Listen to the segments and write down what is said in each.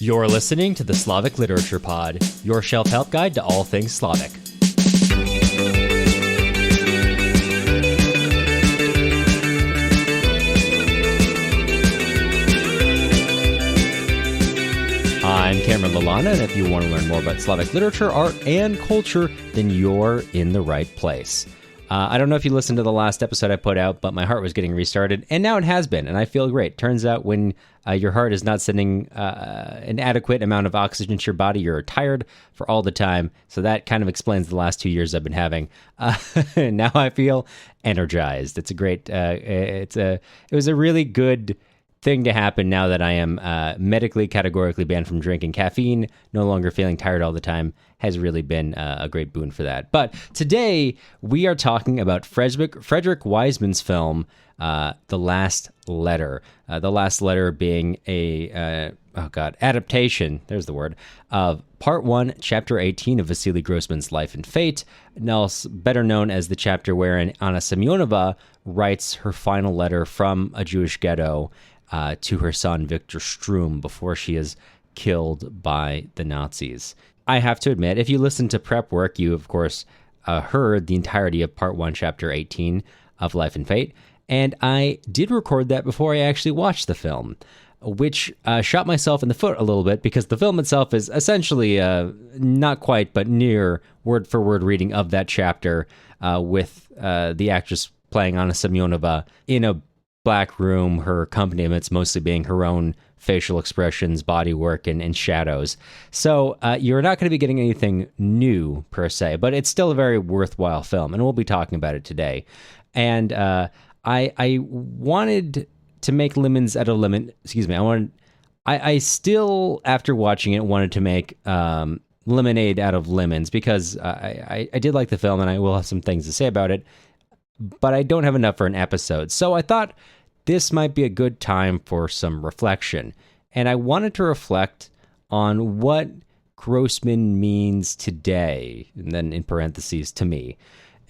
You're listening to the Slavic Literature Pod, your shelf-help guide to all things Slavic. I'm Cameron Lalana, and if you want to learn more about Slavic literature, art, and culture, then you're in the right place. I don't know if you listened to the last episode I put out, but my heart was getting restarted, and now it has been, and I feel great. Turns out when your heart is not sending an adequate amount of oxygen to your body, you're tired for all the time, so that kind of explains the last 2 years I've been having. Now I feel energized. It's a great, it was a really good thing to happen now that I am medically categorically banned from drinking caffeine, no longer feeling tired all the time, has really been a great boon for that. But today we are talking about Frederick Wiseman's film, The Last Letter. The Last Letter being a, adaptation, there's the word, of Part 1, Chapter 18 of Vasily Grossman's Life and Fate, better known as the chapter wherein Anna Semionova writes her final letter from a Jewish ghetto to her son, Viktor Shtrum, before she is killed by the Nazis. I have to admit, if you listen to prep work, you, of course, heard the entirety of Part 1, Chapter 18 of Life and Fate, and I did record that before I actually watched the film, which shot myself in the foot a little bit, because the film itself is essentially not quite, but near word-for-word reading of that chapter, with the actress playing Anna Semionova in a black room, her accompaniments mostly being her own facial expressions, body work, and shadows. So you're not going to be getting anything new per se, but it's still a very worthwhile film, and we'll be talking about it today. And I wanted to make lemons out of lemon. Excuse me. I still, after watching it, wanted to make lemonade out of lemons, because I did like the film, and I will have some things to say about it, but I don't have enough for an episode. So I thought this might be a good time for some reflection. And I wanted to reflect on what Grossman means today, and then in parentheses, to me.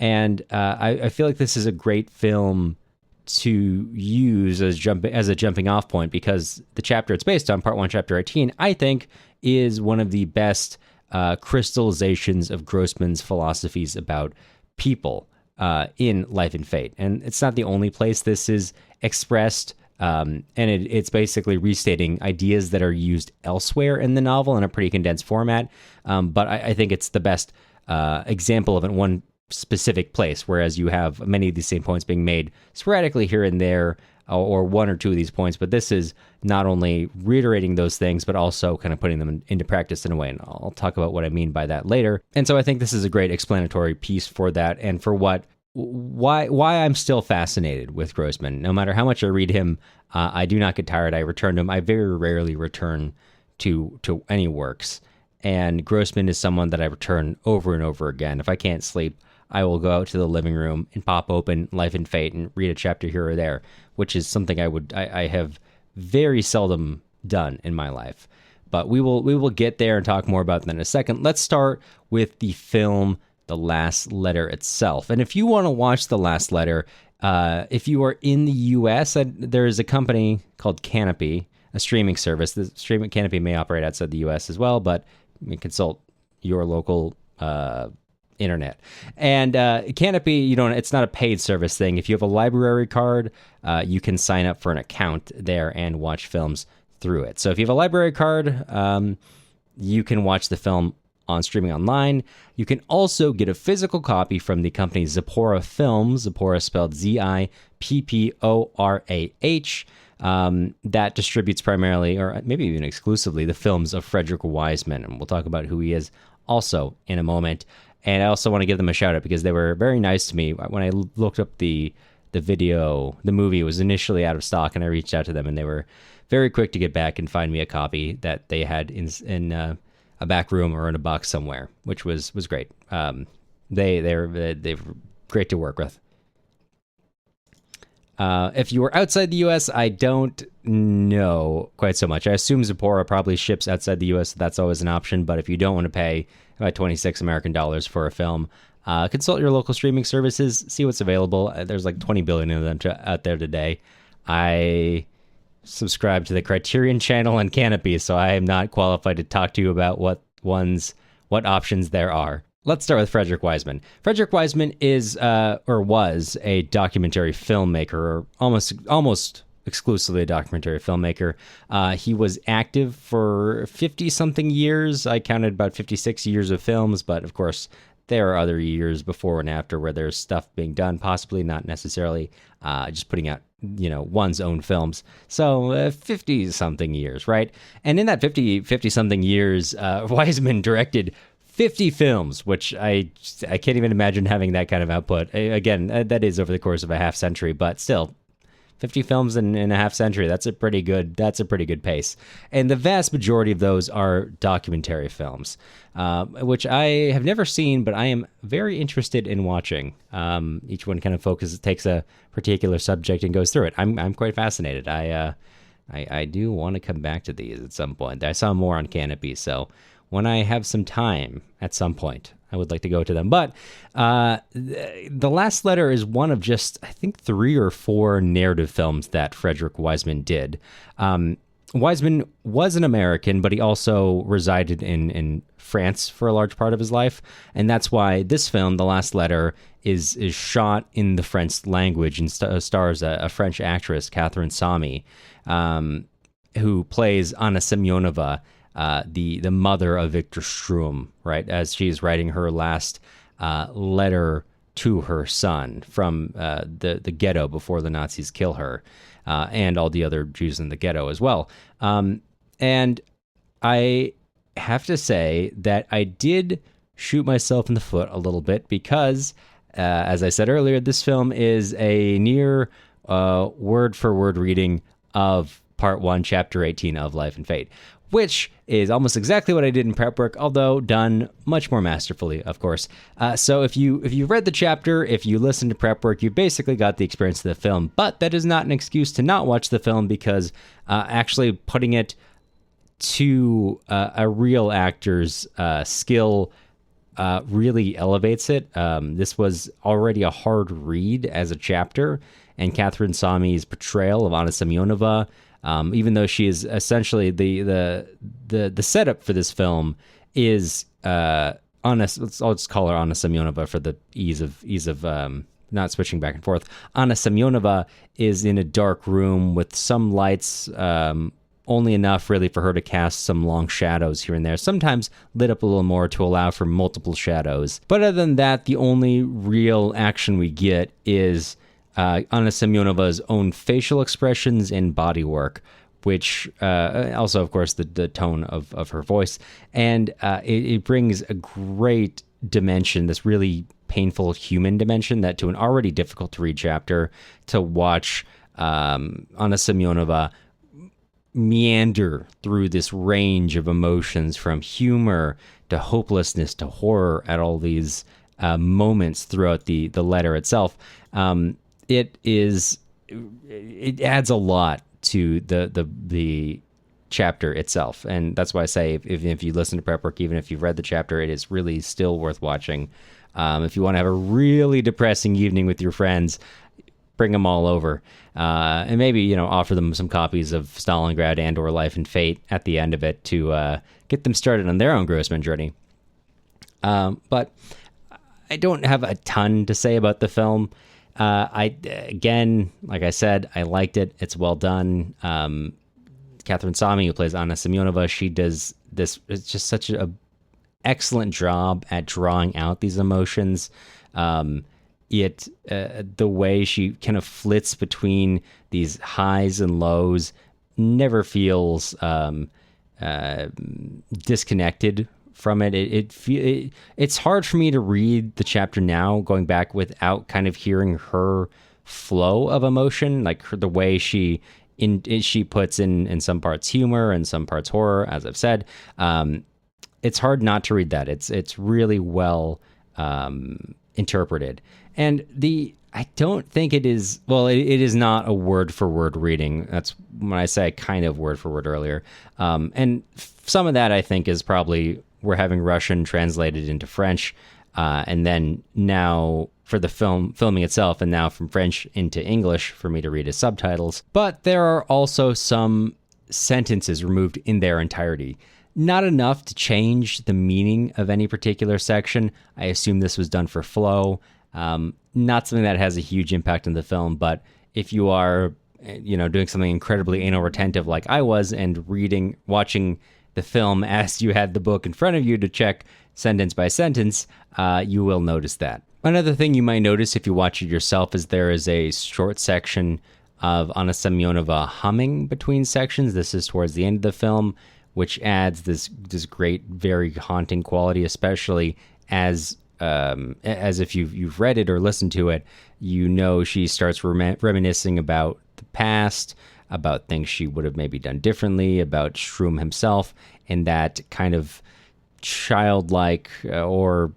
And I feel like this is a great film to use as a jumping off point, because the chapter it's based on, Part 1, Chapter 18, I think is one of the best crystallizations of Grossman's philosophies about people in Life and Fate. And it's not the only place this is expressed, and it's basically restating ideas that are used elsewhere in the novel in a pretty condensed format, but I think it's the best example of it in one specific place, whereas you have many of these same points being made sporadically here and there, or one or two of these points, but this is not only reiterating those things, but also kind of putting them into practice in a way, and I'll talk about what I mean by that later. And so I think this is a great explanatory piece for that, and for why I'm still fascinated with Grossman. No matter how much I read him, I do not get tired. I return to him. I very rarely return to any works, and Grossman is someone that I return over and over again. If I can't sleep, I will go out to the living room and pop open Life and Fate and read a chapter here or there, which is something I have very seldom done in my life. But we will get there and talk more about that in a second. Let's start with the film The Last Letter itself. And if you want to watch The Last Letter, if you are in the US, there is a company called Canopy, a streaming service. The streaming Canopy may operate outside the US as well, but you can consult your local internet. And Canopy, it's not a paid service thing. If you have a library card, you can sign up for an account there and watch films through it. So if you have a library card, you can watch the film on streaming online. You can also get a physical copy from the company Zippora Films, Zippora spelled Zipporah, that distributes primarily, or maybe even exclusively, the films of Frederick Wiseman. And we'll talk about who he is also in a moment. And I also want to give them a shout out, because they were very nice to me. When I looked up the video, the movie was initially out of stock, and I reached out to them, and they were very quick to get back and find me a copy that they had in a back room or in a box somewhere, which was great. They're great to work with. If you were outside the U.S., I don't know quite so much. I assume Zippora probably ships outside the U.S., so that's always an option. But if you don't want to pay about 26 American dollars for a film, consult your local streaming services, see what's available. There's like 20 billion of them out there today. I subscribe to the Criterion channel and Canopy, so I am not qualified to talk to you about what options there are. Let's start with Frederick Wiseman. Frederick Wiseman is, or was, a documentary filmmaker, or almost exclusively a documentary filmmaker. He was active for 50-something years. I counted about 56 years of films, but of course, there are other years before and after where there's stuff being done, possibly not necessarily just putting out, one's own films. So 50-something years, right? And in that 50-something years, Wiseman directed 50 films, which I can't even imagine having that kind of output. Again, that is over the course of a half century, but still, 50 films in a half century, that's a pretty good pace. And the vast majority of those are documentary films, which I have never seen, but I am very interested in watching. Each one kind of takes a particular subject and goes through it. I'm quite fascinated. I do want to come back to these at some point. I saw more on Canopy, so when I have some time at some point, I would like to go to them. But The Last Letter is one of just, I think, 3 or 4 narrative films that Frederick Wiseman did. Wiseman was an American, but he also resided in France for a large part of his life. And that's why this film, The Last Letter, is shot in the French language and stars a French actress, Catherine Sami, who plays Anna Semionova, the mother of Viktor Shtrum, right, as she's writing her last letter to her son from the ghetto before the Nazis kill her, and all the other Jews in the ghetto as well. And I have to say that I did shoot myself in the foot a little bit because, as I said earlier, this film is a near word-for-word reading of Part 1, Chapter 18 of Life and Fate, which is almost exactly what I did in prep work, although done much more masterfully, of course. So if you read the chapter, if you listened to prep work, you basically got the experience of the film. But that is not an excuse to not watch the film, because actually putting it to a real actor's skill really elevates it. This was already a hard read as a chapter, and Catherine Sami's portrayal of Anna Semionova, even though she is essentially the setup for this film is Anna. I'll just call her Anna Semionova for the ease of not switching back and forth. Anna Semionova is in a dark room with some lights, only enough really for her to cast some long shadows here and there, sometimes lit up a little more to allow for multiple shadows. But other than that, the only real action we get is Anna Semionova's own facial expressions and body work, which also, of course, the tone of her voice. And it brings a great dimension, this really painful human dimension, that to an already difficult to read chapter, to watch Anna Semionova meander through this range of emotions, from humor to hopelessness to horror at all these moments throughout the letter itself. It adds a lot to the chapter itself, and that's why I say if you listen to prep work, even if you've read the chapter, it is really still worth watching. If you want to have a really depressing evening with your friends, bring them all over, and maybe offer them some copies of Stalingrad and or Life and Fate at the end of it to get them started on their own Grossman journey. But I don't have a ton to say about the film. Again, like I said, I liked it. It's well done. Catherine Sami, who plays Anna Semionova, she does this. It's just such a excellent job at drawing out these emotions. The way she kind of flits between these highs and lows never feels disconnected from it. It's hard for me to read the chapter now, going back, without kind of hearing her flow of emotion, like the way she puts in some parts humor and some parts horror, as I've said. It's hard not to read that. It's really well interpreted. And I don't think it is, it is not a word for word reading. That's when I say kind of word for word earlier. And some of that, I think, is probably we're having Russian translated into French, and then now for the filming itself, and now from French into English for me to read as subtitles. But there are also some sentences removed in their entirety. Not enough to change the meaning of any particular section. I assume this was done for flow. Not something that has a huge impact on the film, but if you are, doing something incredibly anal retentive like I was, and watching the film as you had the book in front of you to check sentence by sentence, you will notice that. Another thing you might notice if you watch it yourself is there is a short section of Anna Semionova humming between sections. This is towards the end of the film, which adds this great, very haunting quality, especially as if you've read it or listened to it, she starts reminiscing about the past, about things she would have maybe done differently, about Shtrum himself, and that kind of childlike or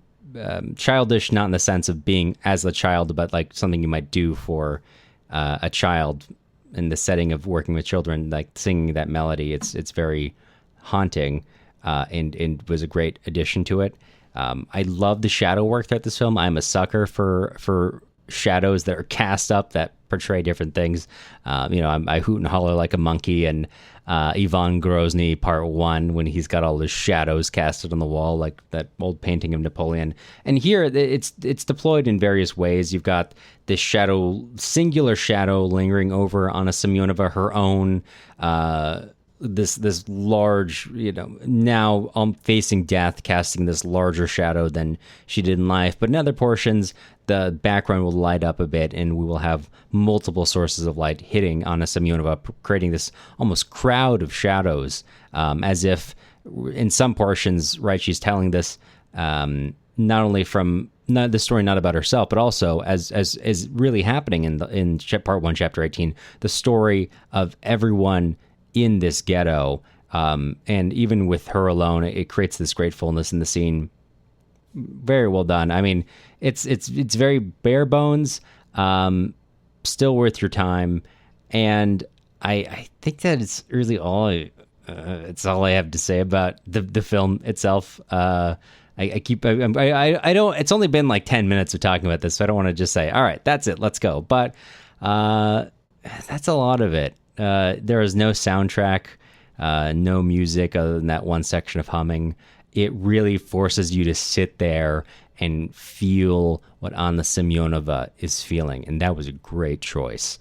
childish, not in the sense of being as a child, but like something you might do for a child in the setting of working with children, like singing that melody. It's very haunting, and was a great addition to it. I love the shadow work throughout this film. I'm a sucker for shadows that are cast up that portray different things. I hoot and holler like a monkey, and Ivan Grozny Part 1, when he's got all his shadows casted on the wall, like that old painting of Napoleon. And here it's deployed in various ways. You've got this singular shadow lingering over Anna Semionova, her own, this large, now facing death, casting this larger shadow than she did in life. But in other portions, the background will light up a bit, and we will have multiple sources of light hitting Anna Semionova, creating this almost crowd of shadows, as if in some portions, right, she's telling this not only from the story not about herself, but also as really happening in Part 1, Chapter 18, the story of everyone in this ghetto, and even with her alone, it creates this great fullness in the scene. Very well done. I mean, it's very bare bones, still worth your time, and I think that it's really all it's all I have to say about the film itself. I don't. It's only been like 10 minutes of talking about this, so I don't want to just say, all right, that's it, let's go. But that's a lot of it. There is no soundtrack, no music other than that one section of humming. It really forces you to sit there and feel what Anna Semionova is feeling, and that was a great choice.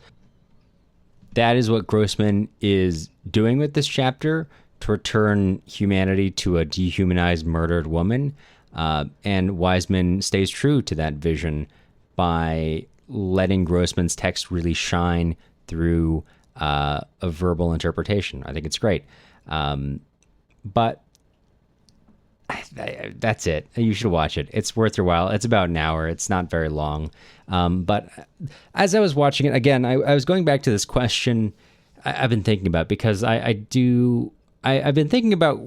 That is what Grossman is doing with this chapter, to return humanity to a dehumanized, murdered woman, and Wiseman stays true to that vision by letting Grossman's text really shine through a verbal interpretation. I think it's great. But that's it. You should watch it. It's worth your while. It's about an hour. It's not very long. But as I was watching it, again, I was going back to this question I've been thinking about, because I've been thinking about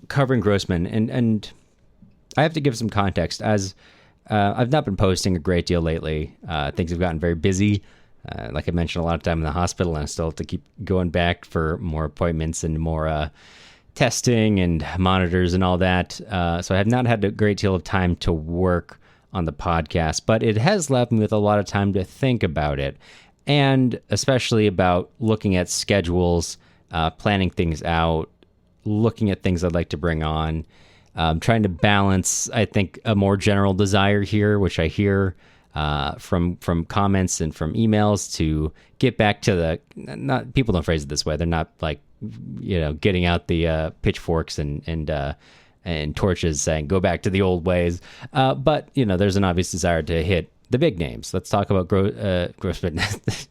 covering Grossman, and I have to give some context, as I've not been posting a great deal lately. Things have gotten very busy. Like I mentioned, a lot of time in the hospital, and I still have to keep going back for more appointments and more testing and monitors and all that. So I have not had a great deal of time to work on the podcast, but it has left me with a lot of time to think about it, and especially about looking at schedules, planning things out, looking at things I'd like to bring on, trying to balance, I think, a more general desire here, which I hear from comments and from emails, to get back to not people don't phrase it this way. They're not like, getting out the pitchforks and torches saying go back to the old ways. But there's an obvious desire to hit the big names. Let's talk about Grossman.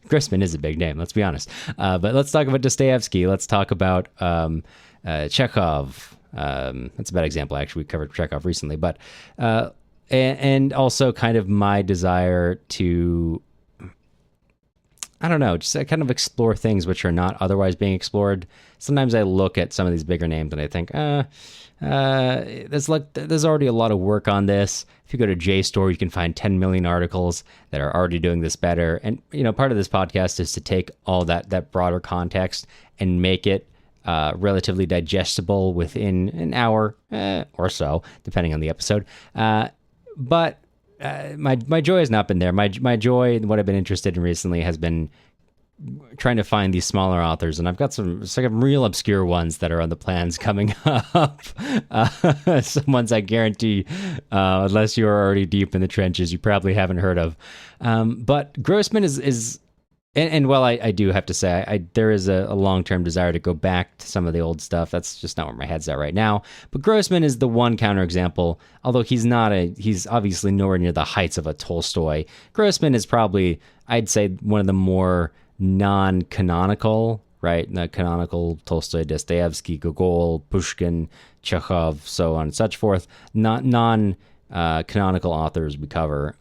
Grossman is a big name, let's be honest. But let's talk about Dostoevsky. Let's talk about Chekhov. That's a bad example. Actually, we covered Chekhov recently, but and also kind of my desire to, I don't know, just kind of explore things which are not otherwise being explored. Sometimes I look at some of these bigger names and I think, there's already a lot of work on this. If you go to JSTOR, you can find 10 million articles that are already doing this better. And, part of this podcast is to take all that broader context and make it relatively digestible within an hour or so, depending on the episode. But my joy has not been there. My joy and what I've been interested in recently has been trying to find these smaller authors, and I've got some real obscure ones that are on the plans coming up. Some ones I guarantee, unless you're already deep in the trenches, you probably haven't heard of. But Grossman is and while I do have to say, there is a long-term desire to go back to some of the old stuff. That's just not where my head's at right now. But Grossman is the one counterexample, although he's obviously nowhere near the heights of a Tolstoy. Grossman is probably, I'd say, one of the more non-canonical, right? The canonical Tolstoy, Dostoevsky, Gogol, Pushkin, Chekhov, so on and such forth. Non-canonical authors we cover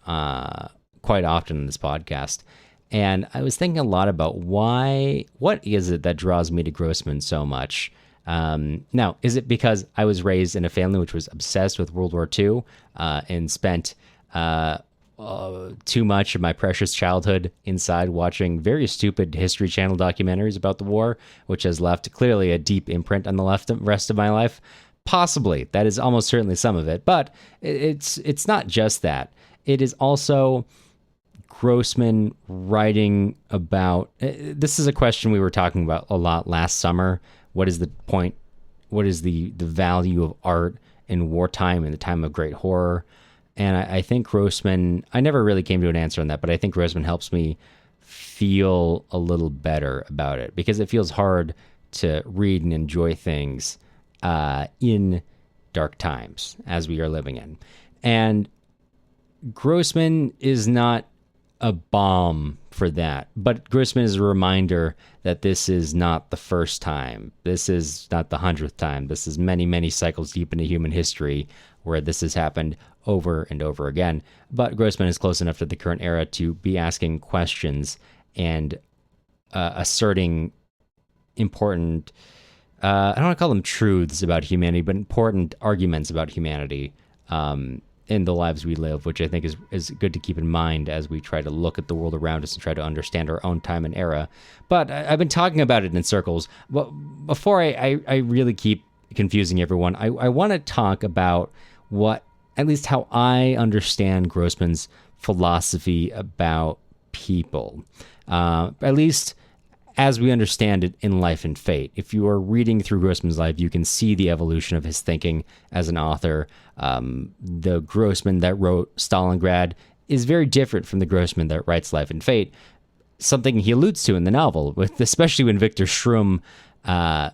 quite often in this podcast. And I was thinking a lot about what is it that draws me to Grossman so much? Now, is it because I was raised in a family which was obsessed with World War II and spent too much of my precious childhood inside watching very stupid History Channel documentaries about the war, which has left clearly a deep imprint on the rest of my life? Possibly. That is almost certainly some of it. But it's not just that. It is also Grossman writing about... This is a question we were talking about a lot last summer. What is the point? What is the value of art in wartime, in the time of great horror? And I think Grossman, I never really came to an answer on that, but I think Grossman helps me feel a little better about it, because it feels hard to read and enjoy things in dark times as we are living in. And Grossman is not a balm for that, but Grossman is a reminder that this is not the first time. This is not the 100th time. This is many, many cycles deep into human history where this has happened over and over again. But Grossman is close enough to the current era to be asking questions and asserting important, I don't want to call them truths about humanity, but important arguments about humanity in the lives we live, which I think is good to keep in mind as we try to look at the world around us and try to understand our own time and era. But I've been talking about it in circles. But before I really keep confusing everyone, I want to talk about at least how I understand Grossman's philosophy about people, at least as we understand it in Life and Fate. If you are reading through Grossman's life, you can see the evolution of his thinking as an author. The Grossman that wrote Stalingrad is very different from the Grossman that writes Life and Fate, something he alludes to in the novel, especially when Viktor Shtrum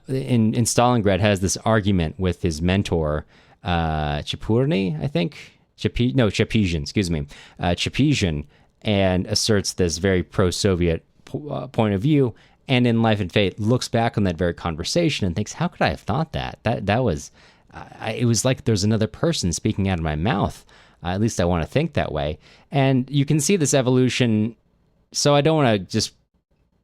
in Stalingrad has this argument with his mentor, Chapurny, I think? Chapizhin, excuse me. Chapizhin, and asserts this very pro-Soviet point of view, and in Life and Fate looks back on that very conversation and thinks, how could I have thought that? That was, it was like there's another person speaking out of my mouth. At least I want to think that way. And you can see this evolution, so I don't want to just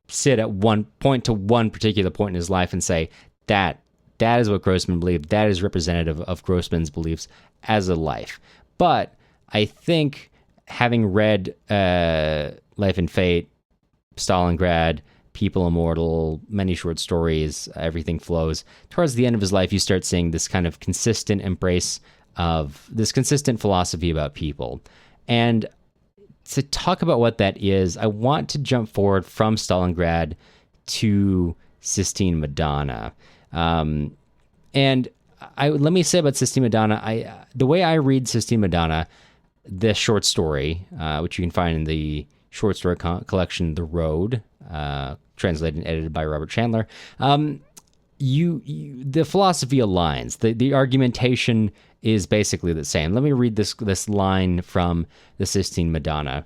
sit at one particular point in his life and say, that is what Grossman believed. That is representative of Grossman's beliefs as a life. But I think having read Life and Fate, Stalingrad, People Immortal, many short stories, Everything Flows, towards the end of his life, you start seeing this kind of consistent embrace of this consistent philosophy about people. And to talk about what that is, I want to jump forward from Stalingrad to Sistine Madonna. And let me say about Sistine Madonna, the way I read Sistine Madonna, the short story, which you can find in the short story collection The Road, translated and edited by Robert Chandler, the philosophy aligns. The argumentation is basically the same. Let me read this line from the Sistine Madonna.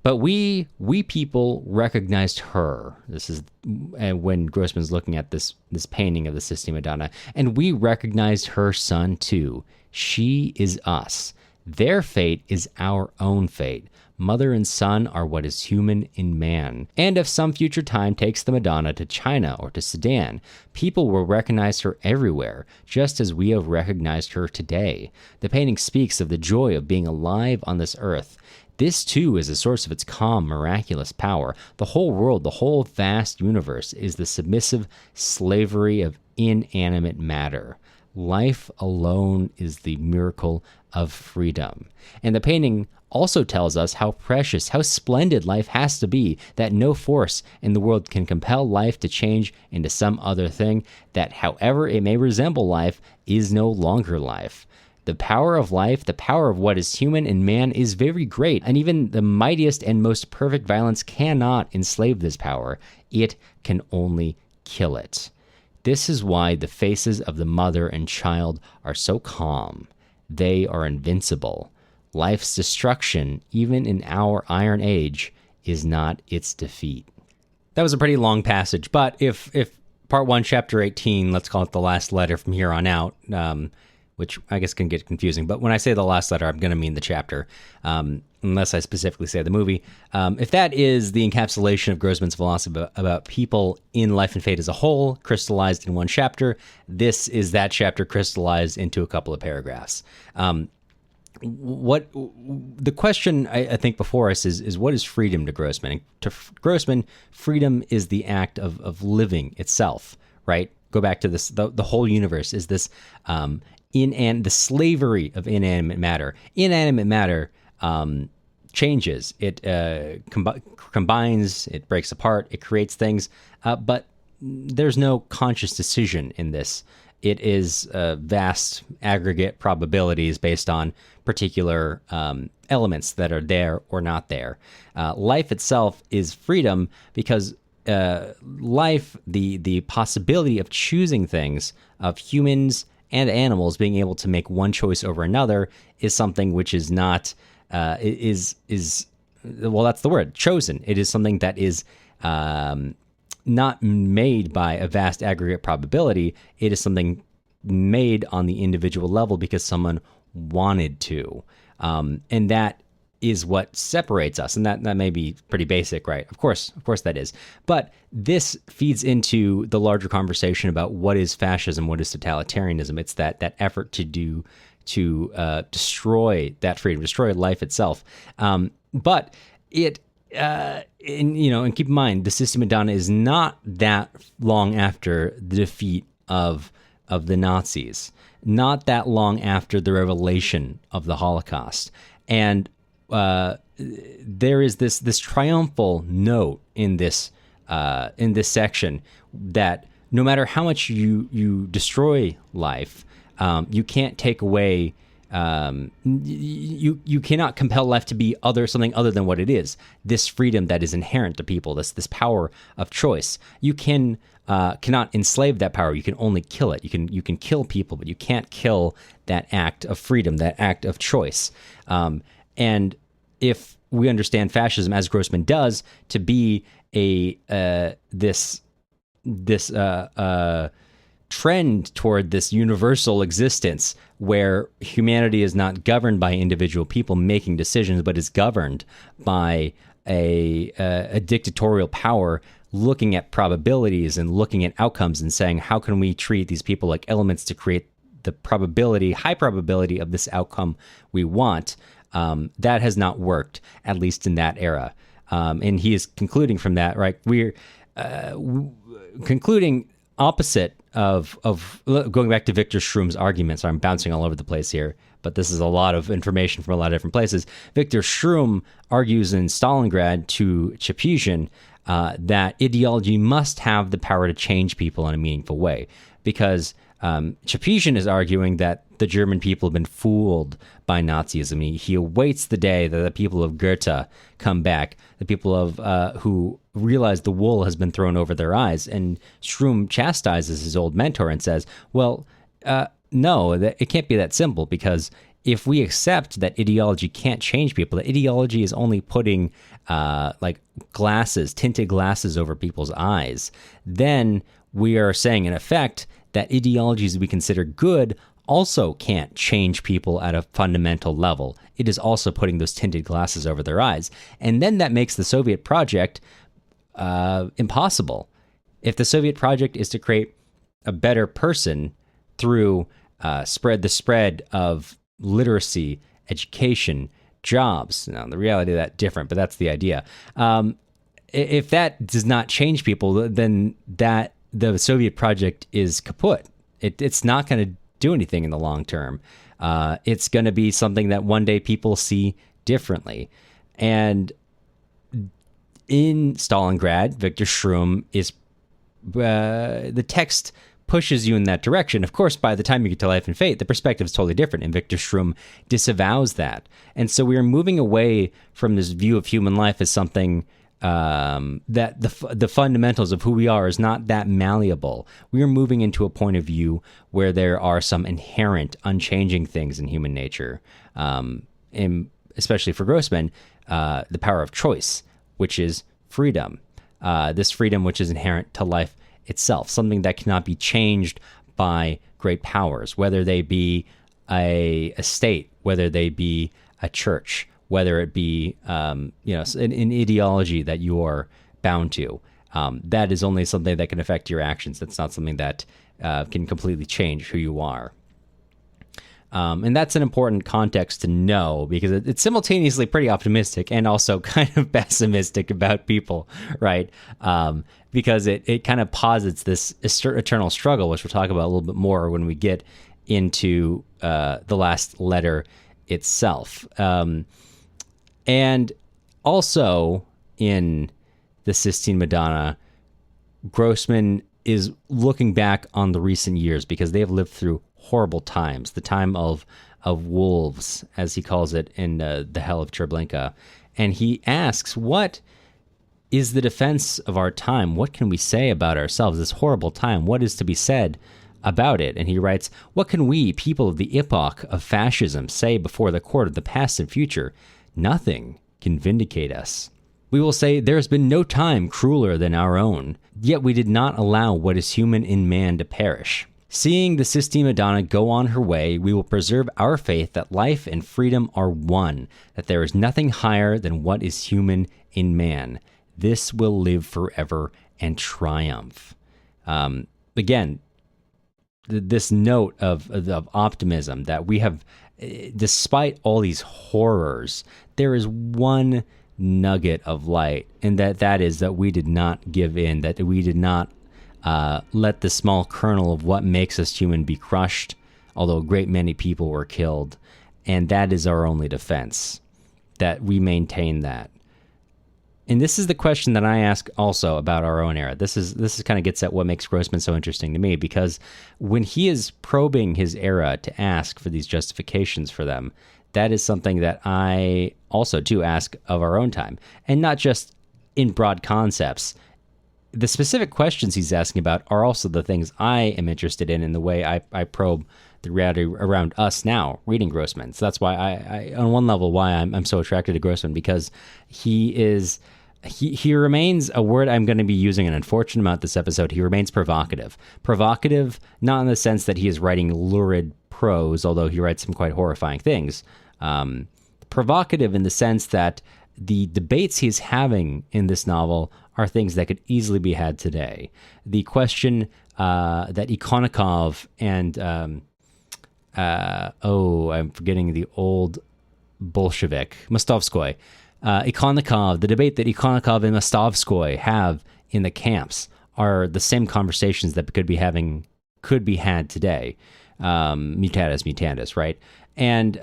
But we people recognized her. This is when Grossman's looking at this painting of the Sistine Madonna. And we recognized her son too. She is us. Their fate is our own fate. Mother and son are what is human in man. And if some future time takes the Madonna to China or to Sudan, people will recognize her everywhere, just as we have recognized her today. The painting speaks of the joy of being alive on this earth. This, too, is a source of its calm, miraculous power. The whole world, the whole vast universe, is the submissive slavery of inanimate matter. Life alone is the miracle of freedom. And the painting also tells us how precious, how splendid life has to be, that no force in the world can compel life to change into some other thing, that however it may resemble life, is no longer life. The power of life, the power of what is human in man, is very great, and even the mightiest and most perfect violence cannot enslave this power. It can only kill it. This is why the faces of the mother and child are so calm. They are invincible. Life's destruction, even in our Iron Age, is not its defeat. That was a pretty long passage, but if part 1, chapter 18, let's call it the last letter from here on out, which I guess can get confusing, but when I say the last letter, I'm going to mean the chapter, unless I specifically say the movie. If that is the encapsulation of Grossman's philosophy about people in life and fate as a whole, crystallized in one chapter, this is that chapter crystallized into a couple of paragraphs. What the question I think before us is what is freedom to Grossman? And to Grossman, freedom is the act of living itself, right? Go back to this, the whole universe is this the slavery of inanimate matter. Inanimate matter changes. It combines, it breaks apart, it creates things, but there's no conscious decision in this. It is vast aggregate probabilities based on particular elements that are there or not there. Life itself is freedom because life, the possibility of choosing things, of humans and animals being able to make one choice over another, is something which is not well, that's the word, chosen. It is something that is not made by a vast aggregate probability. It is something made on the individual level because someone wanted to. And that is what separates us. And that may be pretty basic, right? Of course that is. But this feeds into the larger conversation about what is fascism, what is totalitarianism. It's that effort to destroy that freedom, destroy life itself. But it, and keep in mind, the System Madonna is not that long after the defeat of the Nazis, not that long after the revelation of the Holocaust. And there is this triumphal note in this section that no matter how much you destroy life, you can't take away. You cannot compel life to be something other than what it is. This freedom that is inherent to people, this power of choice. You cannot enslave that power. You can only kill it. You can kill people, but you can't kill that act of freedom, that act of choice. And if we understand fascism, as Grossman does, to be this trend toward this universal existence where humanity is not governed by individual people making decisions, but is governed by a dictatorial power looking at probabilities and looking at outcomes and saying, how can we treat these people like elements to create the high probability of this outcome we want? That has not worked, at least in that era. And he is concluding from that, right? We're concluding opposite of going back to Viktor Shtrum's argument. So I'm bouncing all over the place here, but this is a lot of information from a lot of different places. Viktor Shtrum argues in Stalingrad to Chapuzin that ideology must have the power to change people in a meaningful way, because Chapuzin is arguing that the German people have been fooled by Nazism. He awaits the day that the people of Goethe come back, the people of who realize the wool has been thrown over their eyes. And Shtrum chastises his old mentor and says, well, no, it can't be that simple, because if we accept that ideology can't change people, that ideology is only putting tinted glasses over people's eyes, then we are saying, in effect, that ideologies we consider good also can't change people at a fundamental level. It is also putting those tinted glasses over their eyes. And then that makes the Soviet project impossible. If the Soviet project is to create a better person through the spread of literacy, education, jobs. Now, the reality of that different, but that's the idea. If that does not change people, then the Soviet project is kaput. It's not going to do anything in the long term. It's going to be something that one day people see differently. And in Stalingrad, Viktor Shtrum is the text pushes you in that direction. Of course, by the time you get to Life and Fate, the perspective is totally different, and Viktor Shtrum disavows that. And so we are moving away from this view of human life as something that the fundamentals of who we are is not that malleable. We are moving into a point of view where there are some inherent, unchanging things in human nature, and especially for Grossman, the power of choice, which is freedom. This freedom which is inherent to life itself, something that cannot be changed by great powers, whether they be a state, whether they be a church, whether it be an ideology that you are bound to. That is only something that can affect your actions. That's not something that can completely change who you are. And that's an important context to know, because it's simultaneously pretty optimistic and also kind of pessimistic about people, right? Because it kind of posits this eternal struggle, which we'll talk about a little bit more when we get into the last letter itself. And also in the Sistine Madonna, Grossman is looking back on the recent years because they have lived through horrible times, the time of wolves, as he calls it in the Hell of Treblinka. And he asks, what is the defense of our time? What can we say about ourselves, this horrible time? What is to be said about it? And he writes, what can we, people of the epoch of fascism, say before the court of the past and future? Nothing can vindicate us. We will say there has been no time crueler than our own, yet we did not allow what is human in man to perish. Seeing the Sistine Madonna go on her way, we will preserve our faith that life and freedom are one, that there is nothing higher than what is human in man. This will live forever and triumph. Again, this note of optimism that we have, despite all these horrors, there is one nugget of light, and that is that we did not give in, that we did not let the small kernel of what makes us human be crushed, although a great many people were killed. And that is our only defense, that we maintain that. And this is the question that I ask also about our own era. This is kind of gets at what makes Grossman so interesting to me, because when he is probing his era to ask for these justifications for them, that is something that I also do ask of our own time, and not just in broad concepts. The specific questions he's asking about are also the things I am interested in the way I probe the reality around us now, reading Grossman. So that's why I on one level, why I'm so attracted to Grossman, because he remains a word I'm going to be using an unfortunate amount this episode. He remains provocative. Provocative, not in the sense that he is writing lurid prose, although he writes some quite horrifying things. Provocative in the sense that the debates he's having in this novel are things that could easily be had today. The question that Ikonikov and, I'm forgetting the old Bolshevik, Mostovskoy, the debate that Ikonikov and Mostovskoy have in the camps are the same conversations that could be had today. Mutatis mutandis, right? And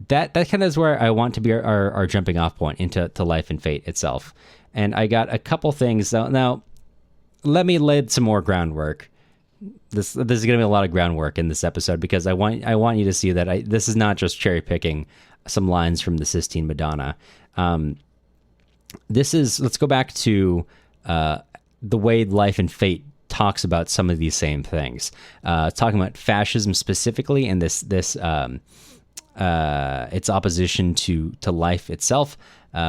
that kind of is where I want to be our jumping off point into Life and Fate itself. And I got a couple things. Now, let me lay some more groundwork. This is going to be a lot of groundwork in this episode, because I want you to see that this is not just cherry picking some lines from the Sistine Madonna. Let's go back to the way Life and Fate talks about some of these same things. Talking about fascism specifically, and its opposition to life itself.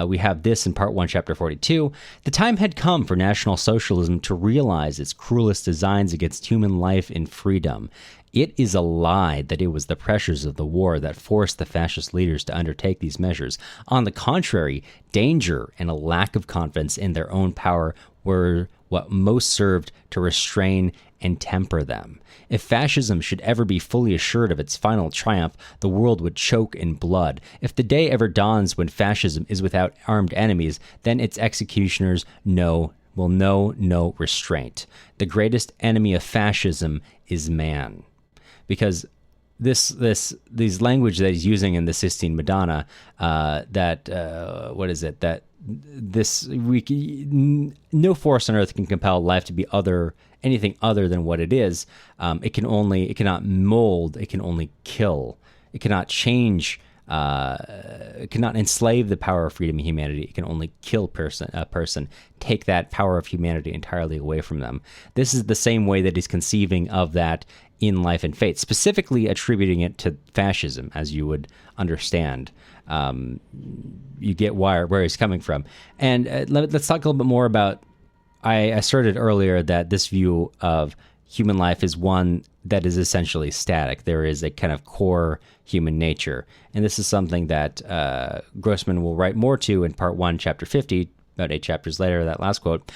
We have this in Part 1, Chapter 42. The time had come for National Socialism to realize its cruelest designs against human life and freedom. It is a lie that it was the pressures of the war that forced the fascist leaders to undertake these measures. On the contrary, danger and a lack of confidence in their own power were what most served to restrain and temper them. If fascism should ever be fully assured of its final triumph, the world would choke in blood. If the day ever dawns when fascism is without armed enemies, then its executioners will know no restraint. The greatest enemy of fascism is man. because these language that he's using in the Sistine Madonna, no force on earth can compel life to be anything other than what it is. It cannot mold. It can only kill. It cannot change. It cannot enslave the power of freedom and humanity. It can only kill a person, take that power of humanity entirely away from them. This is the same way that he's conceiving of that in Life and Fate, specifically attributing it to fascism, as you would understand. You get where he's coming from. And let's talk a little bit more about, I asserted earlier that this view of human life is one that is essentially static. There is a kind of core human nature. And this is something that Grossman will write more to in Part 1, Chapter 50, about 8 chapters later, that last quote.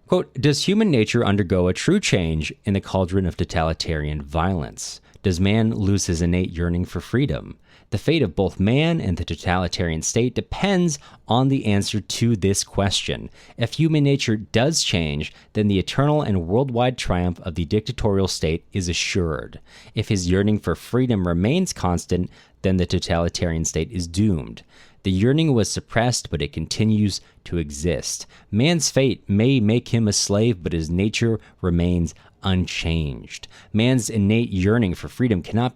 Quote, does human nature undergo a true change in the cauldron of totalitarian violence? Does man lose his innate yearning for freedom? The fate of both man and the totalitarian state depends on the answer to this question. If human nature does change, then the eternal and worldwide triumph of the dictatorial state is assured. If his yearning for freedom remains constant, then the totalitarian state is doomed. The yearning was suppressed, but it continues to exist. Man's fate may make him a slave, but his nature remains unchanged. Man's innate yearning for freedom can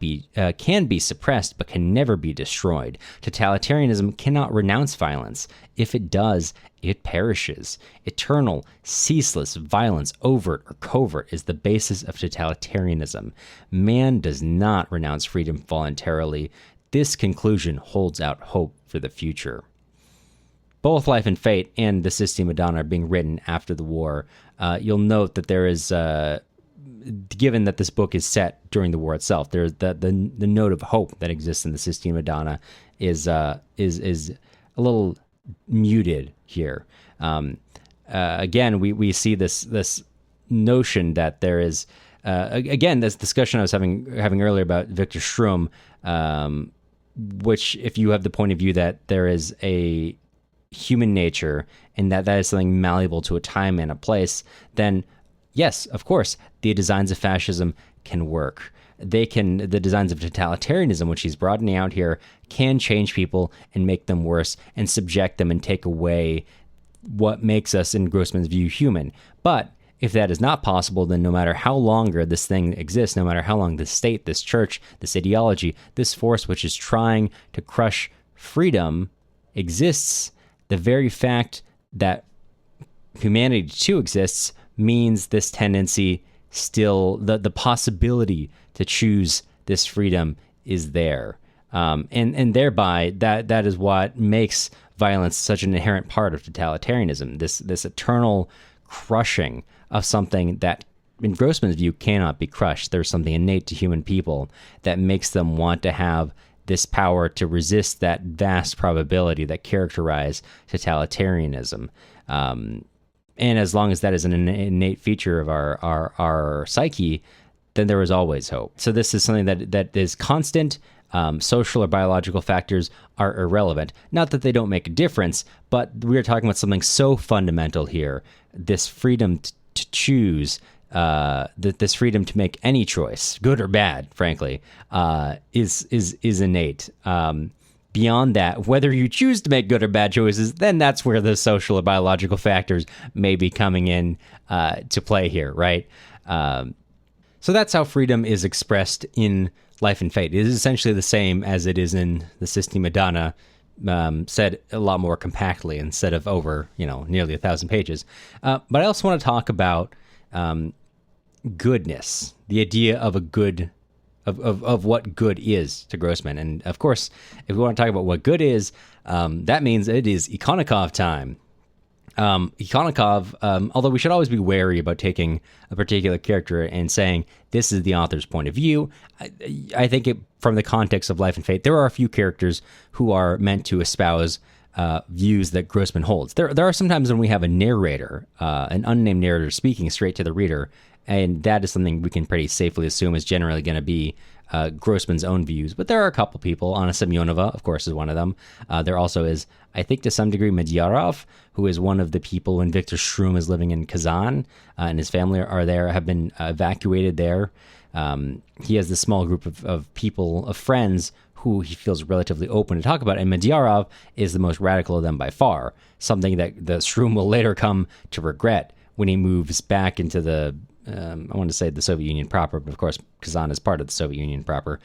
be suppressed, but can never be destroyed. Totalitarianism cannot renounce violence. If it does, it perishes. Eternal, ceaseless violence, overt or covert, is the basis of totalitarianism. Man does not renounce freedom voluntarily. This conclusion holds out hope for the future. Both Life and Fate and the Sistine Madonna are being written after the war. You'll note that there is, given that this book is set during the war itself, there's the note of hope that exists in the Sistine Madonna is a little muted here. Again, we see this notion that there is, again, this discussion I was having earlier about Viktor Shtrum, which, if you have the point of view that there is a human nature and that is something malleable to a time and a place, then yes, of course, the designs of fascism can work. The designs of totalitarianism, which he's broadening out here, can change people and make them worse and subject them and take away what makes us, in Grossman's view, human. But if that is not possible, then no matter how longer this thing exists, no matter how long this state, this church, this ideology, this force which is trying to crush freedom exists, the very fact that humanity too exists means this tendency still, the possibility to choose this freedom is there. And thereby, that is what makes violence such an inherent part of totalitarianism, this eternal crushing of something that, in Grossman's view, cannot be crushed. There's something innate to human people that makes them want to have this power to resist that vast probability that characterize totalitarianism. And as long as that is an innate feature of our psyche, then there is always hope. So this is something that is constant. Social or biological factors are irrelevant. Not that they don't make a difference, but we are talking about something so fundamental here. This freedom to choose, this freedom to make any choice, good or bad, frankly, is innate. Beyond that, whether you choose to make good or bad choices, then that's where the social or biological factors may be coming in to play here, right? So that's how freedom is expressed in Life and Fate. It is essentially the same as it is in the Sistine Madonna, said a lot more compactly instead of over, nearly 1,000 pages. But I also want to talk about goodness, the idea of a good, of what good is to Grossman. And of course, if we want to talk about what good is, that means it is Ikonnikov time. Ikonnikov, although we should always be wary about taking a particular character and saying, this is the author's point of view, I think from the context of Life and Fate, there are a few characters who are meant to espouse views that Grossman holds. There are some times when we have a narrator, an unnamed narrator speaking straight to the reader, and that is something we can pretty safely assume is generally going to be Grossman's own views. But there are a couple people. Anna Semionova, of course, is one of them. There also is, I think to some degree, Medyarov, who is one of the people when Viktor Shtrum is living in Kazan, and his family have been evacuated there. He has this small group of people, of friends, who he feels relatively open to talk about, and Madyarov is the most radical of them by far, something that the Shtrum will later come to regret when he moves back into the, I want to say the Soviet Union proper, but of course Kazan is part of the Soviet Union proper,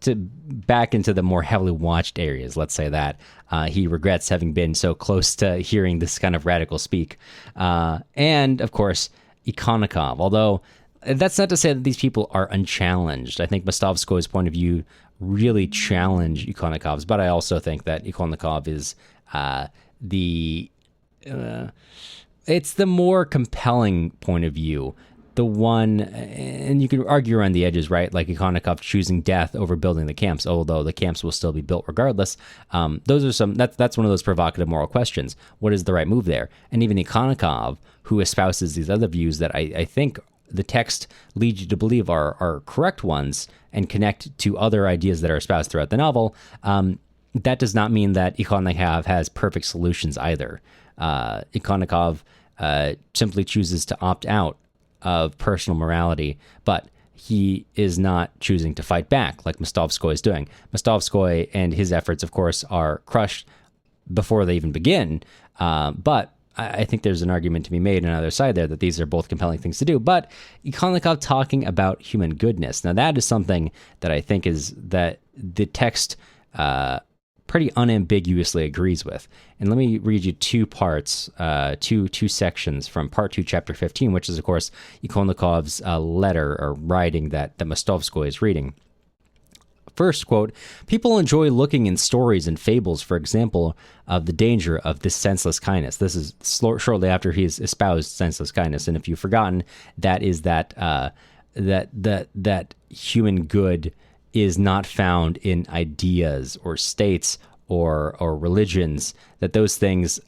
to back into the more heavily watched areas, let's say that. He regrets having been so close to hearing this kind of radical speak. And, of course, Ikonikov, although that's not to say that these people are unchallenged. I think Mostovskoy's point of view really challenge Ikonikov's, but I also think that Ikonikov is it's the more compelling point of view. The one, and you can argue around the edges, right? Like Ikonikov choosing death over building the camps, although the camps will still be built regardless. Those are that's one of those provocative moral questions. What is the right move there? And even Ikonikov, who espouses these other views that I think the text leads you to believe are correct ones and connect to other ideas that are espoused throughout the novel, that does not mean that Ikonikov has perfect solutions either. Ikonikov simply chooses to opt out of personal morality, but he is not choosing to fight back like Mostovskoy is doing. Mostovskoy and his efforts, of course, are crushed before they even begin, but I think there's an argument to be made on either side there that these are both compelling things to do. But Ikonikov talking about human goodness, now that is something that I think is that the text pretty unambiguously agrees with. And let me read you two parts, two sections from Part 2, Chapter 15, which is, of course, Ikonikov's letter or writing that Mostovskoy is reading. First, quote, people enjoy looking in stories and fables, for example, of the danger of this senseless kindness. This is shortly after he has espoused senseless kindness. And if you've forgotten, that is that human good is not found in ideas or states or religions, that those things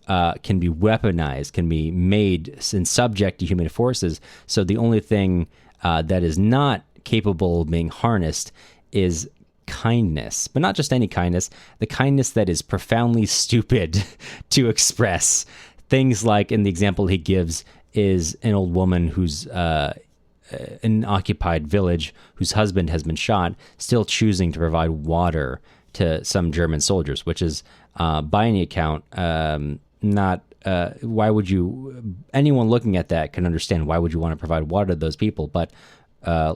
can be weaponized, can be made and subject to human forces. So the only thing that is not capable of being harnessed is kindness, but not just any kindness, the kindness that is profoundly stupid to express. Things like, in the example he gives, is an old woman who's in an occupied village whose husband has been shot, still choosing to provide water to some German soldiers, which is, by any account, not, why would you, anyone looking at that can understand why would you want to provide water to those people, but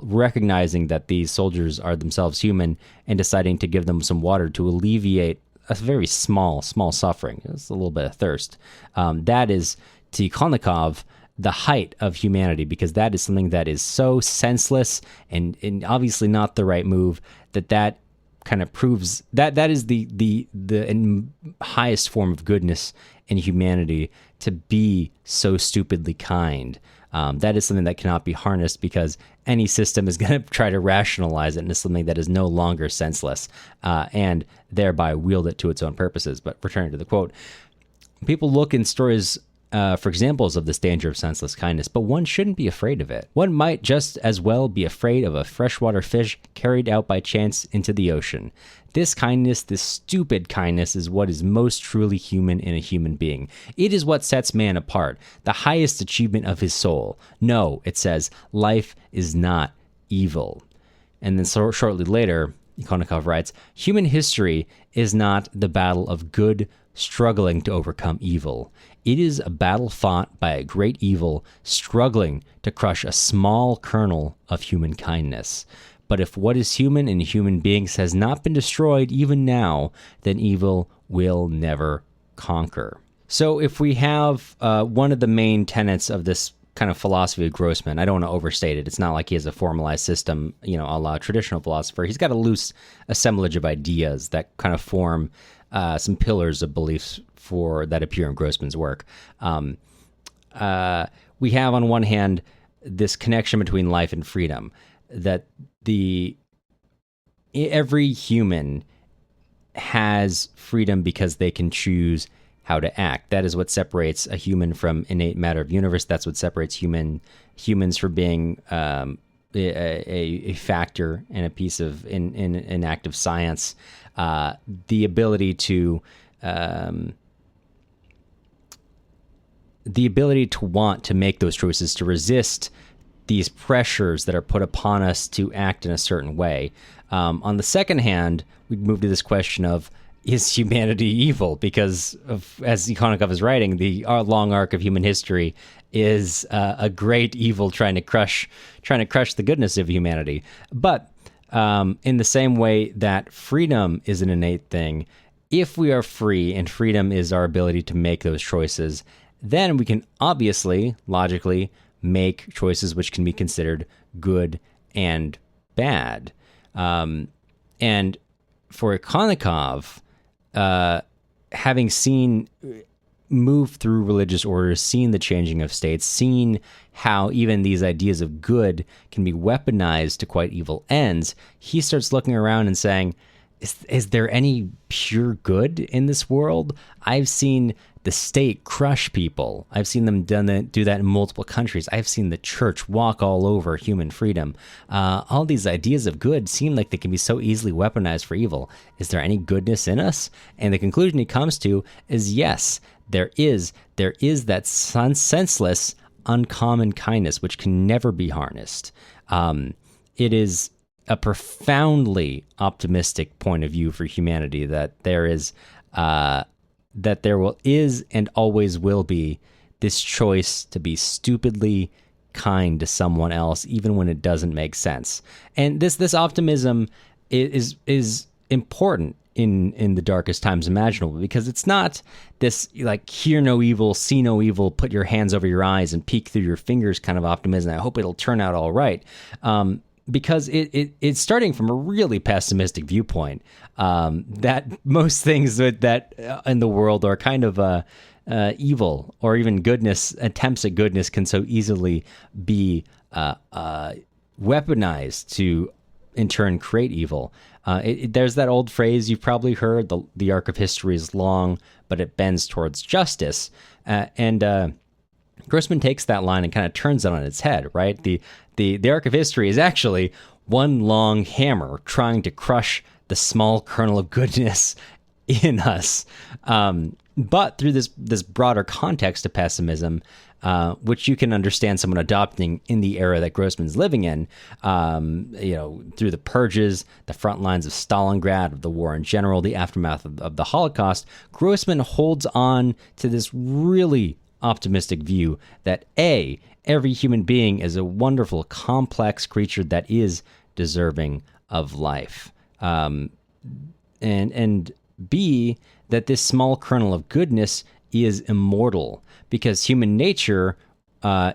recognizing that these soldiers are themselves human and deciding to give them some water to alleviate a very small suffering. It's a little bit of thirst. That is, to Ikonikov, the height of humanity, because that is something that is so senseless and obviously not the right move, that kind of proves that is the highest form of goodness in humanity, to be so stupidly kind. That is something that cannot be harnessed, because any system is going to try to rationalize it into something that is no longer senseless, and thereby wield it to its own purposes. But returning to the quote, people look in stories for examples of this danger of senseless kindness, but one shouldn't be afraid of it. One might just as well be afraid of a freshwater fish carried out by chance into the ocean. This kindness, this stupid kindness, is what is most truly human in a human being. It is what sets man apart, the highest achievement of his soul. No, it says, life is not evil. And then shortly later, Ikonikov writes, human history is not the battle of good struggling to overcome evil. It is a battle fought by a great evil struggling to crush a small kernel of human kindness. But if what is human in human beings has not been destroyed even now, then evil will never conquer. So if we have one of the main tenets of this kind of philosophy of Grossman, I don't want to overstate it. It's not like he has a formalized system, a la traditional philosopher. He's got a loose assemblage of ideas that kind of form some pillars of beliefs that appear in Grossman's work. We have, on one hand, this connection between life and freedom, that every human has freedom because they can choose how to act. That is what separates a human from innate matter of universe. That's what separates humans from being a factor in a piece of in an act of science. The ability to want to make those choices, to resist these pressures that are put upon us to act in a certain way. On the second hand, we move to this question of, is humanity evil? Because as Ikonnikov is writing, the long arc of human history is a great evil trying to crush the goodness of humanity. But in the same way that freedom is an innate thing, if we are free and freedom is our ability to make those choices, then we can obviously, logically, make choices which can be considered good and bad. And for Ikonnikov, having moved through religious orders, seen the changing of states, seen how even these ideas of good can be weaponized to quite evil ends, he starts looking around and saying, is there any pure good in this world? I've seen the state crush people. I've seen them do that in multiple countries. I've seen the church walk all over human freedom. All these ideas of good seem like they can be so easily weaponized for evil. Is there any goodness in us? And the conclusion he comes to is yes, there is. There is that senseless, uncommon kindness which can never be harnessed. It is a profoundly optimistic point of view for humanity that there is and always will be this choice to be stupidly kind to someone else, even when it doesn't make sense. And this optimism is important in the darkest times imaginable, because it's not this like hear no evil, see no evil, put your hands over your eyes and peek through your fingers kind of optimism. I hope it'll turn out all right. Because it's starting from a really pessimistic viewpoint, that most things that in the world are kind of evil, or even goodness, attempts at goodness can so easily be weaponized to, in turn, create evil. There's that old phrase you've probably heard, the arc of history is long, but it bends towards justice. And Grossman takes that line and kind of turns it on its head, right? The arc of history is actually one long hammer trying to crush the small kernel of goodness in us. But through this broader context of pessimism, which you can understand someone adopting in the era that Grossman's living in, through the purges, the front lines of Stalingrad, of the war in general, the aftermath of the Holocaust, Grossman holds on to this really optimistic view that every human being is a wonderful, complex creature that is deserving of life, and B, that this small kernel of goodness is immortal, because human nature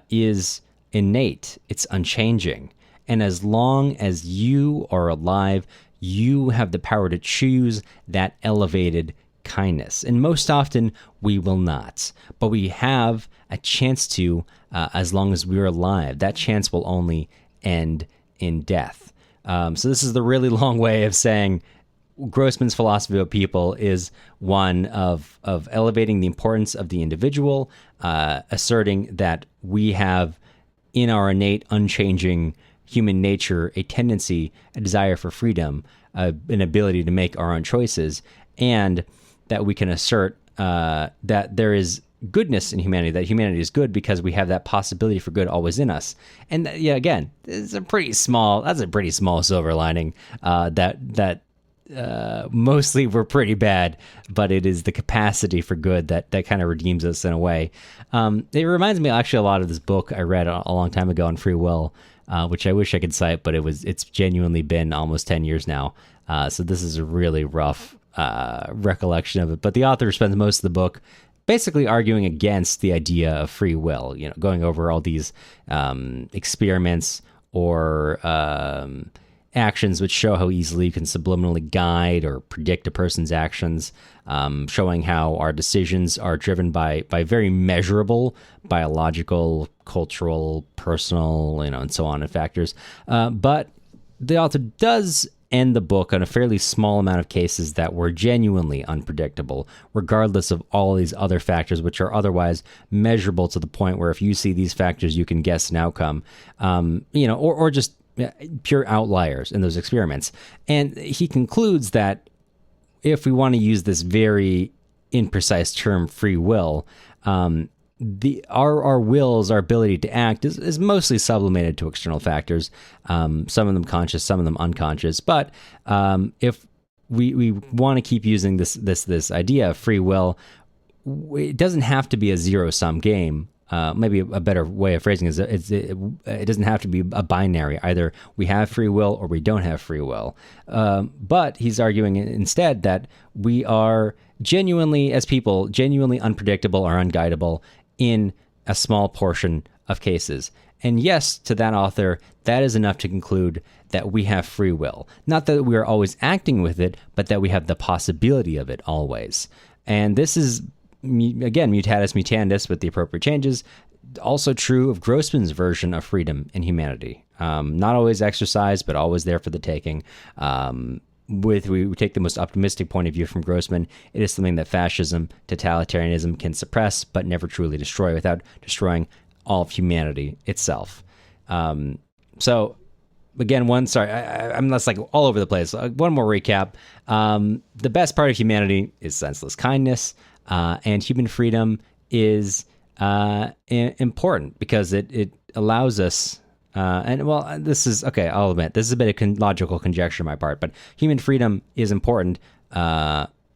is innate, it's unchanging, and as long as you are alive, you have the power to choose that elevated kindness. And most often we will not, but we have a chance to, as long as we're alive. That chance will only end in death. So this is the really long way of saying Grossman's philosophy of people is one of elevating the importance of the individual, asserting that we have in our innate, unchanging human nature a tendency, a desire for freedom, an ability to make our own choices, and that we can assert that there is goodness in humanity, that humanity is good because we have that possibility for good always in us. And again, that's a pretty small silver lining, that mostly we're pretty bad, but it is the capacity for good that kind of redeems us in a way. It reminds me actually a lot of this book I read a long time ago on free will, which I wish I could cite, but it's genuinely been almost 10 years now. So this is a really rough recollection of it, but the author spends most of the book basically arguing against the idea of free will, going over all these experiments or actions which show how easily you can subliminally guide or predict a person's actions, showing how our decisions are driven by very measurable biological, cultural, personal, and so on, and factors. But the author does end the book on a fairly small amount of cases that were genuinely unpredictable, regardless of all these other factors, which are otherwise measurable to the point where if you see these factors, you can guess an outcome, or just pure outliers in those experiments. And he concludes that if we want to use this very imprecise term, free will, our wills, our ability to act is mostly sublimated to external factors. Some of them conscious, some of them unconscious. But if we want to keep using this idea of free will, it doesn't have to be a zero-sum game. Maybe a better way of phrasing it is it doesn't have to be a binary. Either we have free will or we don't have free will. But he's arguing instead that we are genuinely, as people, genuinely unpredictable or unguidable in a small portion of cases. And yes, to that author, that is enough to conclude that we have free will. Not that we are always acting with it, but that we have the possibility of it always. And this is, again, mutatis mutandis with the appropriate changes, also true of Grossman's version of freedom and humanity. Not always exercised, but always there for the taking. We take the most optimistic point of view from Grossman, it is something that fascism, totalitarianism can suppress, but never truly destroy without destroying all of humanity itself. So, again, I'm less like all over the place. One more recap. The best part of humanity is senseless kindness, and human freedom is important because it allows us. This is okay. I'll admit this is a bit of logical conjecture on my part, but human freedom is important.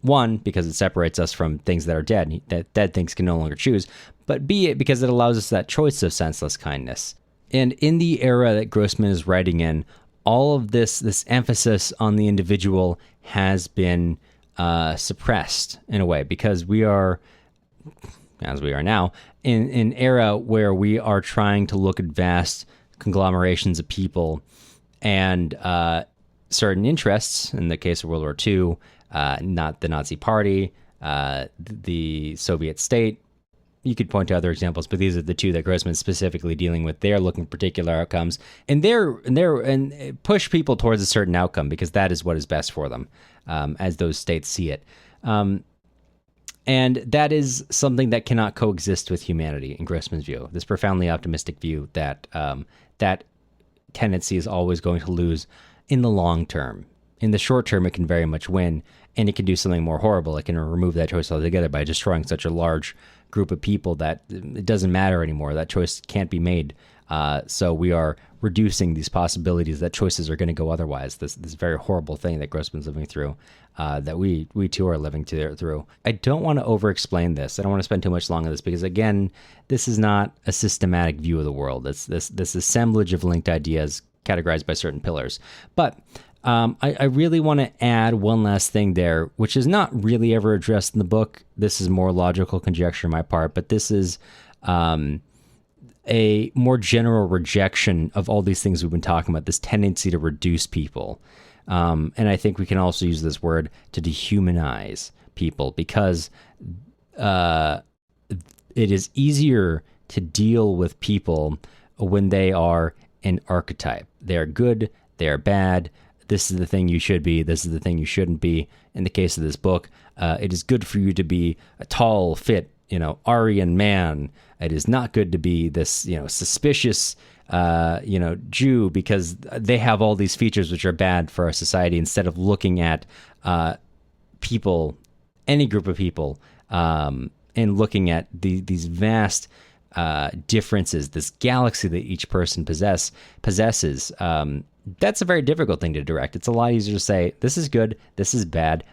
One, because it separates us from things that are dead. That dead things can no longer choose. But B, because it allows us that choice of senseless kindness. And in the era that Grossman is writing in, all of this emphasis on the individual has been suppressed in a way because we are, as we are now, in an era where we are trying to look at vast conglomerations of people and certain interests. In the case of World War II, not the Nazi Party, the Soviet state. You could point to other examples, but these are the two that Grossman is specifically dealing with. They're looking for particular outcomes, and and push people towards a certain outcome because that is what is best for them, as those states see it. And that is something that cannot coexist with humanity in Grossman's view. This profoundly optimistic view that that tendency is always going to lose in the long term. In the short term, it can very much win, and it can do something more horrible. It can remove that choice altogether by destroying such a large group of people that it doesn't matter anymore. That choice can't be made. So we are reducing these possibilities that choices are going to go otherwise. This very horrible thing that Grossman's living through, that we too are living through. I don't want to over-explain this. I don't want to spend too much long on this because, again, this is not a systematic view of the world. It's this assemblage of linked ideas categorized by certain pillars. But I really want to add one last thing there, which is not really ever addressed in the book. This is more logical conjecture on my part, but this is a more general rejection of all these things we've been talking about, this tendency to reduce people. And I think we can also use this word to dehumanize people because it is easier to deal with people when they are an archetype. They are good, they are bad. This is the thing you should be. This is the thing you shouldn't be. In the case of this book, it is good for you to be a tall, fit, Aryan man. It is not good to be this, suspicious, Jew because they have all these features which are bad for our society. Instead of looking at people, any group of people, and looking at these vast differences, this galaxy that each person possesses. That's a very difficult thing to direct. It's a lot easier to say, this is good, this is bad,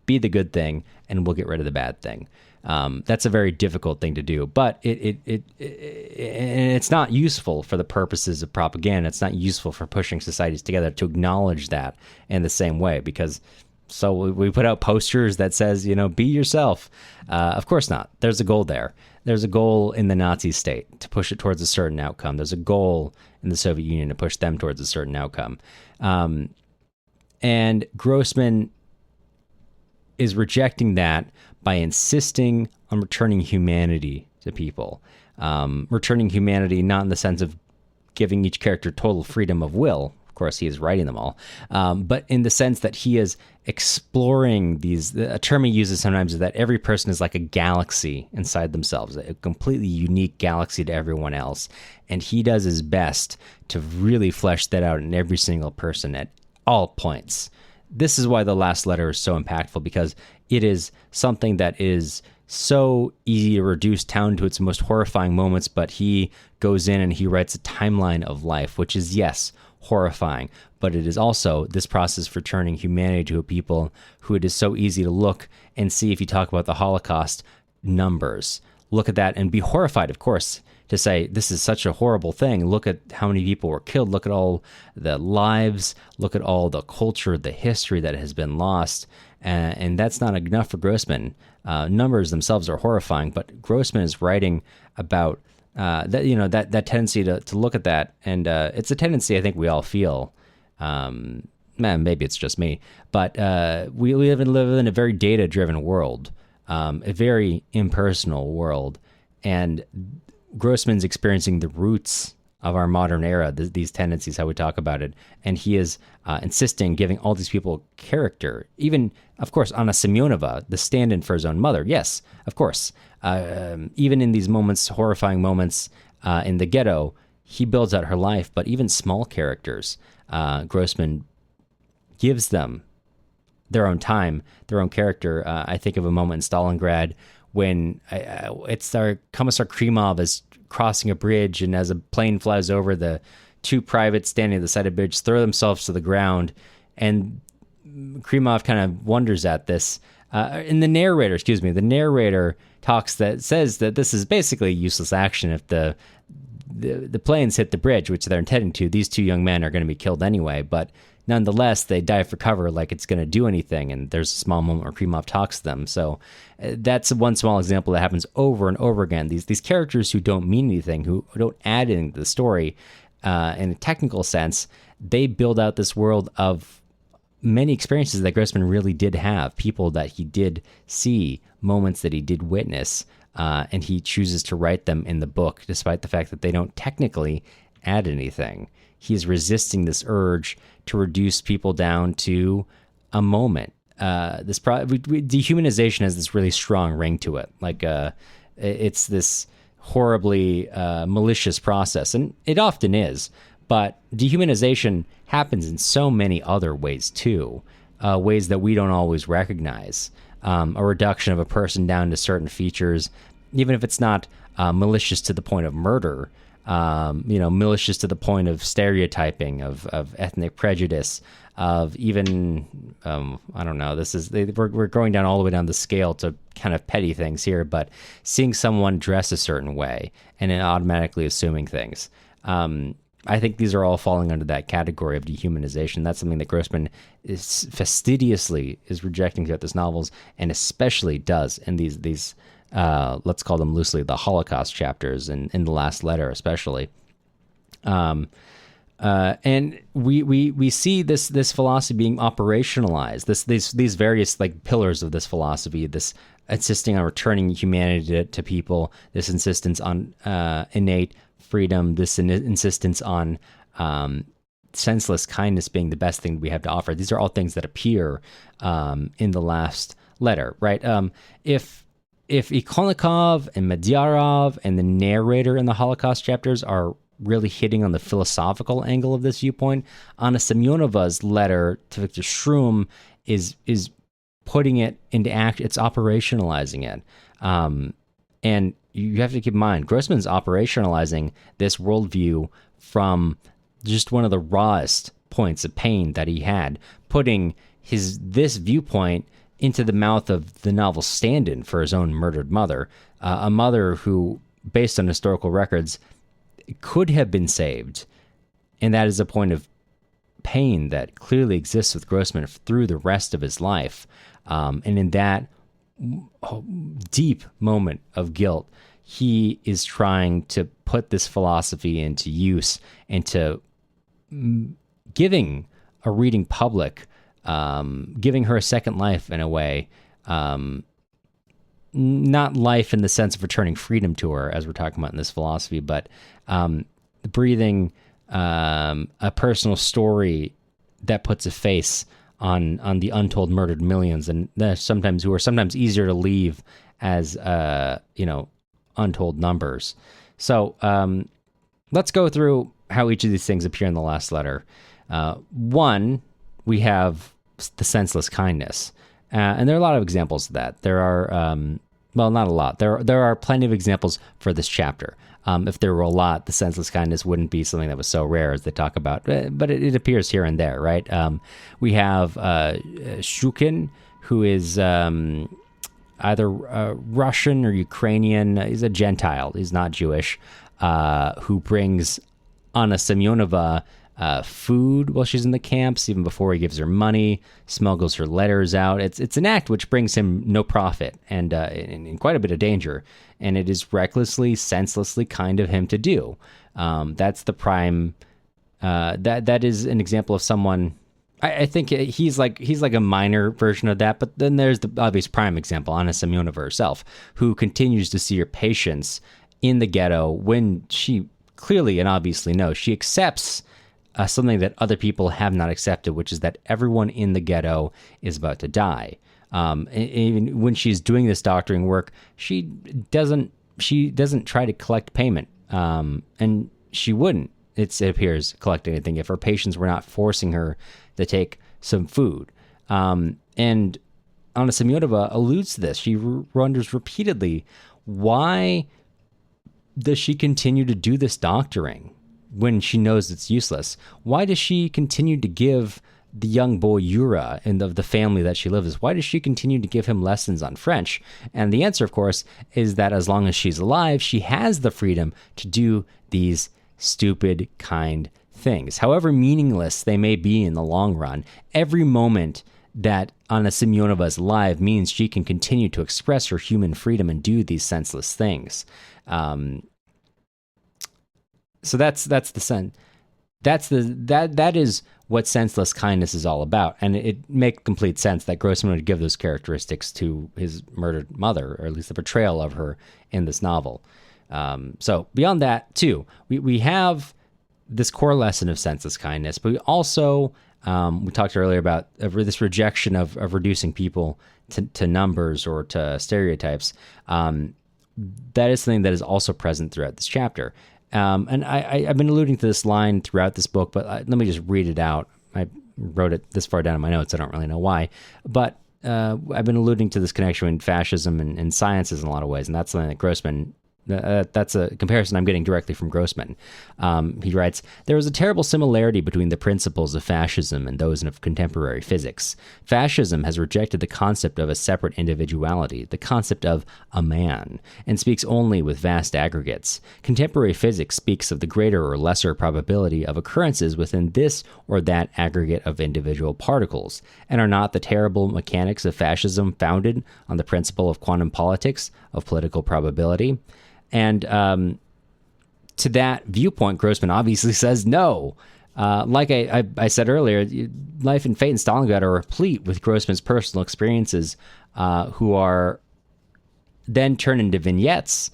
be the good thing, and we'll get rid of the bad thing. That's a very difficult thing to do, but it's not useful for the purposes of propaganda. It's not useful for pushing societies together to acknowledge that in the same way, because so we put out posters that says, be yourself. Of course not. There's a goal there. There's a goal in the Nazi state to push it towards a certain outcome. There's a goal in the Soviet Union to push them towards a certain outcome. And Grossman is rejecting that by insisting on returning humanity to people. Returning humanity not in the sense of giving each character total freedom of will. Of course, he is writing them all. But in the sense that he is exploring these, a term he uses sometimes is that every person is like a galaxy inside themselves, a completely unique galaxy to everyone else. And he does his best to really flesh that out in every single person at all points. This is why the last letter is so impactful, because it is something that is so easy to reduce down to its most horrifying moments, but he goes in and he writes a timeline of life, which is, yes, horrifying, but it is also this process for turning humanity to a people who it is so easy to look and see. If you talk about the Holocaust, numbers, look at that and be horrified, of course, to say this is such a horrible thing. Look at how many people were killed. Look at all the lives. Look at all the culture, the history that has been lost. And that's not enough for Grossman. Numbers themselves are horrifying, but Grossman is writing about that tendency to look at that, and it's a tendency I think we all feel. Maybe it's just me, but we live in a very data-driven world, a very impersonal world, and Grossman's experiencing the roots of our modern era, these tendencies, how we talk about it, and he is insisting, giving all these people character. Even, of course, Anna Semionova, the stand-in for his own mother. Yes, of course. Even in these moments, horrifying moments in the ghetto, he builds out her life. But even small characters, Grossman gives them their own time, their own character. I think of a moment in Stalingrad when it's our Commissar Krimov is crossing a bridge, and as a plane flies over, the two privates standing at the side of the bridge throw themselves to the ground, and Krimov kind of wonders at this. And the narrator says that this is basically useless action. If the planes hit the bridge, which they're intending to, these two young men are going to be killed anyway, but nonetheless, they dive for cover like it's going to do anything, and there's a small moment where Krimov talks to them. So that's one small example that happens over and over again. These characters who don't mean anything, who don't add anything to the story, in a technical sense, they build out this world of many experiences that Grossman really did have, people that he did see, moments that he did witness, and he chooses to write them in the book, despite the fact that they don't technically add anything. He's resisting this urge to reduce people down to a moment. Dehumanization has this really strong ring to it. Like it's this horribly malicious process, and it often is. But dehumanization happens in so many other ways too, ways that we don't always recognize. A reduction of a person down to certain features, even if it's not malicious to the point of murder. Malicious to the point of stereotyping, of ethnic prejudice, of even, I don't know, we're going down all the way down the scale to kind of petty things here, but seeing someone dress a certain way and then automatically assuming things. I think these are all falling under that category of dehumanization. That's something that Grossman is fastidiously is rejecting throughout his novels, and especially does in these let's call them loosely the Holocaust chapters in the last letter, especially. And we see this philosophy being operationalized. These various like pillars of this philosophy. This insisting on returning humanity to people. This insistence on innate freedom. This insistence on senseless kindness being the best thing we have to offer. These are all things that appear in the last letter, right? If Ikonnikov and Madyarov and the narrator in the Holocaust chapters are really hitting on the philosophical angle of this viewpoint, Anna Semionova's letter to Viktor Shtrum is putting it into act. It's operationalizing it. And you have to keep in mind, Grossman's operationalizing this worldview from just one of the rawest points of pain that he had, putting this viewpoint into the mouth of the novel's stand-in for his own murdered mother, a mother who, based on historical records, could have been saved. And that is a point of pain that clearly exists with Grossman through the rest of his life. And in that deep moment of guilt, he is trying to put this philosophy into use, into giving a reading public, giving her a second life in a way, not life in the sense of returning freedom to her, as we're talking about in this philosophy, but breathing a personal story that puts a face on the untold murdered millions, and sometimes who are sometimes easier to leave as untold numbers. So let's go through how each of these things appear in the last letter. One, we have the senseless kindness. And there are a lot of examples of that. There are Well, not a lot. There are plenty of examples for this chapter. If there were a lot, the senseless kindness wouldn't be something that was so rare as they talk about. But it appears here and there, right? We have Shukin, who is either Russian or Ukrainian. He's a Gentile. He's not Jewish. Who brings Anna Semionova food while she's in the camps, even before he gives her money, smuggles her letters out. It's an act which brings him no profit and in quite a bit of danger, and it is recklessly, senselessly kind of him to do. That's the prime. That is an example of someone. I think he's like a minor version of that, but then there's the obvious prime example, Anna Semionova herself, who continues to see her patients in the ghetto when she clearly and obviously knows she accepts something that other people have not accepted, which is that everyone in the ghetto is about to die. Even when she's doing this doctoring work, she doesn't try to collect payment, and she wouldn't. It appears collect anything if her patients were not forcing her to take some food. And Anna Semionova alludes to this. She wonders repeatedly, why does she continue to do this doctoring when she knows it's useless? Why does she continue to give the young boy Yura and of the family that she lives with, why does she continue to give him lessons on French? And the answer, of course, is that as long as she's alive, she has the freedom to do these stupid, kind things. However meaningless they may be in the long run, every moment that Anna Semionova is alive means she can continue to express her human freedom and do these senseless things. So that's the sense. That is what senseless kindness is all about, and it makes complete sense that Grossman would give those characteristics to his murdered mother, or at least the portrayal of her in this novel. So beyond that, too, we have this core lesson of senseless kindness, but we also we talked earlier about this rejection of reducing people to numbers or to stereotypes. That is something that is also present throughout this chapter. And I've been alluding to this line throughout this book, but let me just read it out. I wrote it this far down in my notes. I don't really know why. But I've been alluding to this connection between fascism and sciences in a lot of ways, and that's something that Grossman... that's a comparison I'm getting directly from Grossman. He writes, "There is a terrible similarity between the principles of fascism and those of contemporary physics. Fascism has rejected the concept of a separate individuality, the concept of a man, and speaks only with vast aggregates. Contemporary physics speaks of the greater or lesser probability of occurrences within this or that aggregate of individual particles. And are not the terrible mechanics of fascism founded on the principle of quantum politics, of political probability?" And to that viewpoint, Grossman obviously says no. Like I said earlier, Life and Fate and Stalingrad are replete with Grossman's personal experiences who are then turned into vignettes.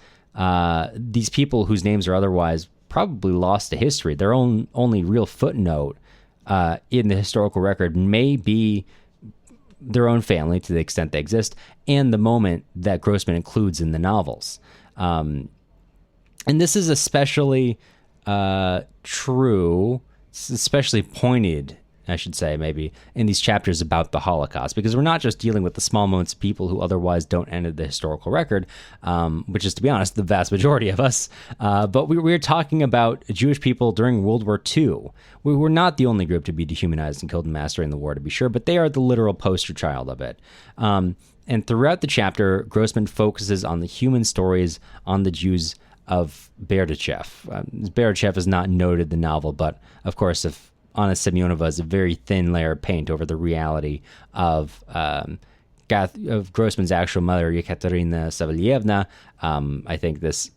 These people whose names are otherwise probably lost to history, their only real footnote in the historical record may be their own family, to the extent they exist, and the moment that Grossman includes in the novels. And this is especially true, especially pointed, I should say, maybe, in these chapters about the Holocaust, because we're not just dealing with the small moments of people who otherwise don't enter the historical record, which is, to be honest, the vast majority of us, but we're talking about Jewish people during World War II. We were not the only group to be dehumanized and killed and massacred in the war, to be sure, but they are the literal poster child of it. And throughout the chapter, Grossman focuses on the human stories on the Jews of Berdichev. Berdichev is not noted in the novel, but of course, if Anna Semionova is a very thin layer of paint over the reality of Grossman's actual mother, Yekaterina Savelyevna, I think this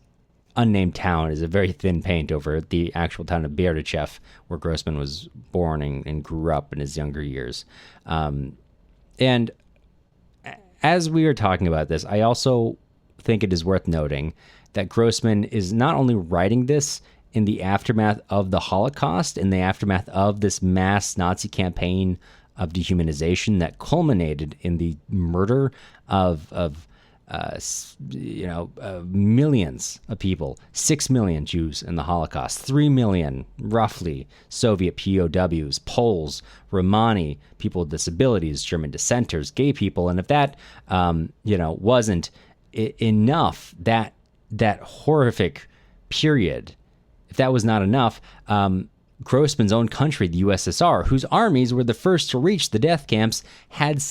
unnamed town is a very thin paint over the actual town of Berdichev, where Grossman was born and grew up in his younger years. And as we are talking about this, I also think it is worth noting that Grossman is not only writing this in the aftermath of the Holocaust, in the aftermath of this mass Nazi campaign of dehumanization that culminated in the murder of millions of people, 6 million Jews in the Holocaust, 3 million, roughly, Soviet POWs, Poles, Romani, people with disabilities, German dissenters, gay people. And if that, wasn't enough, that horrific period, if that was not enough, Grossman's own country, the USSR, whose armies were the first to reach the death camps, had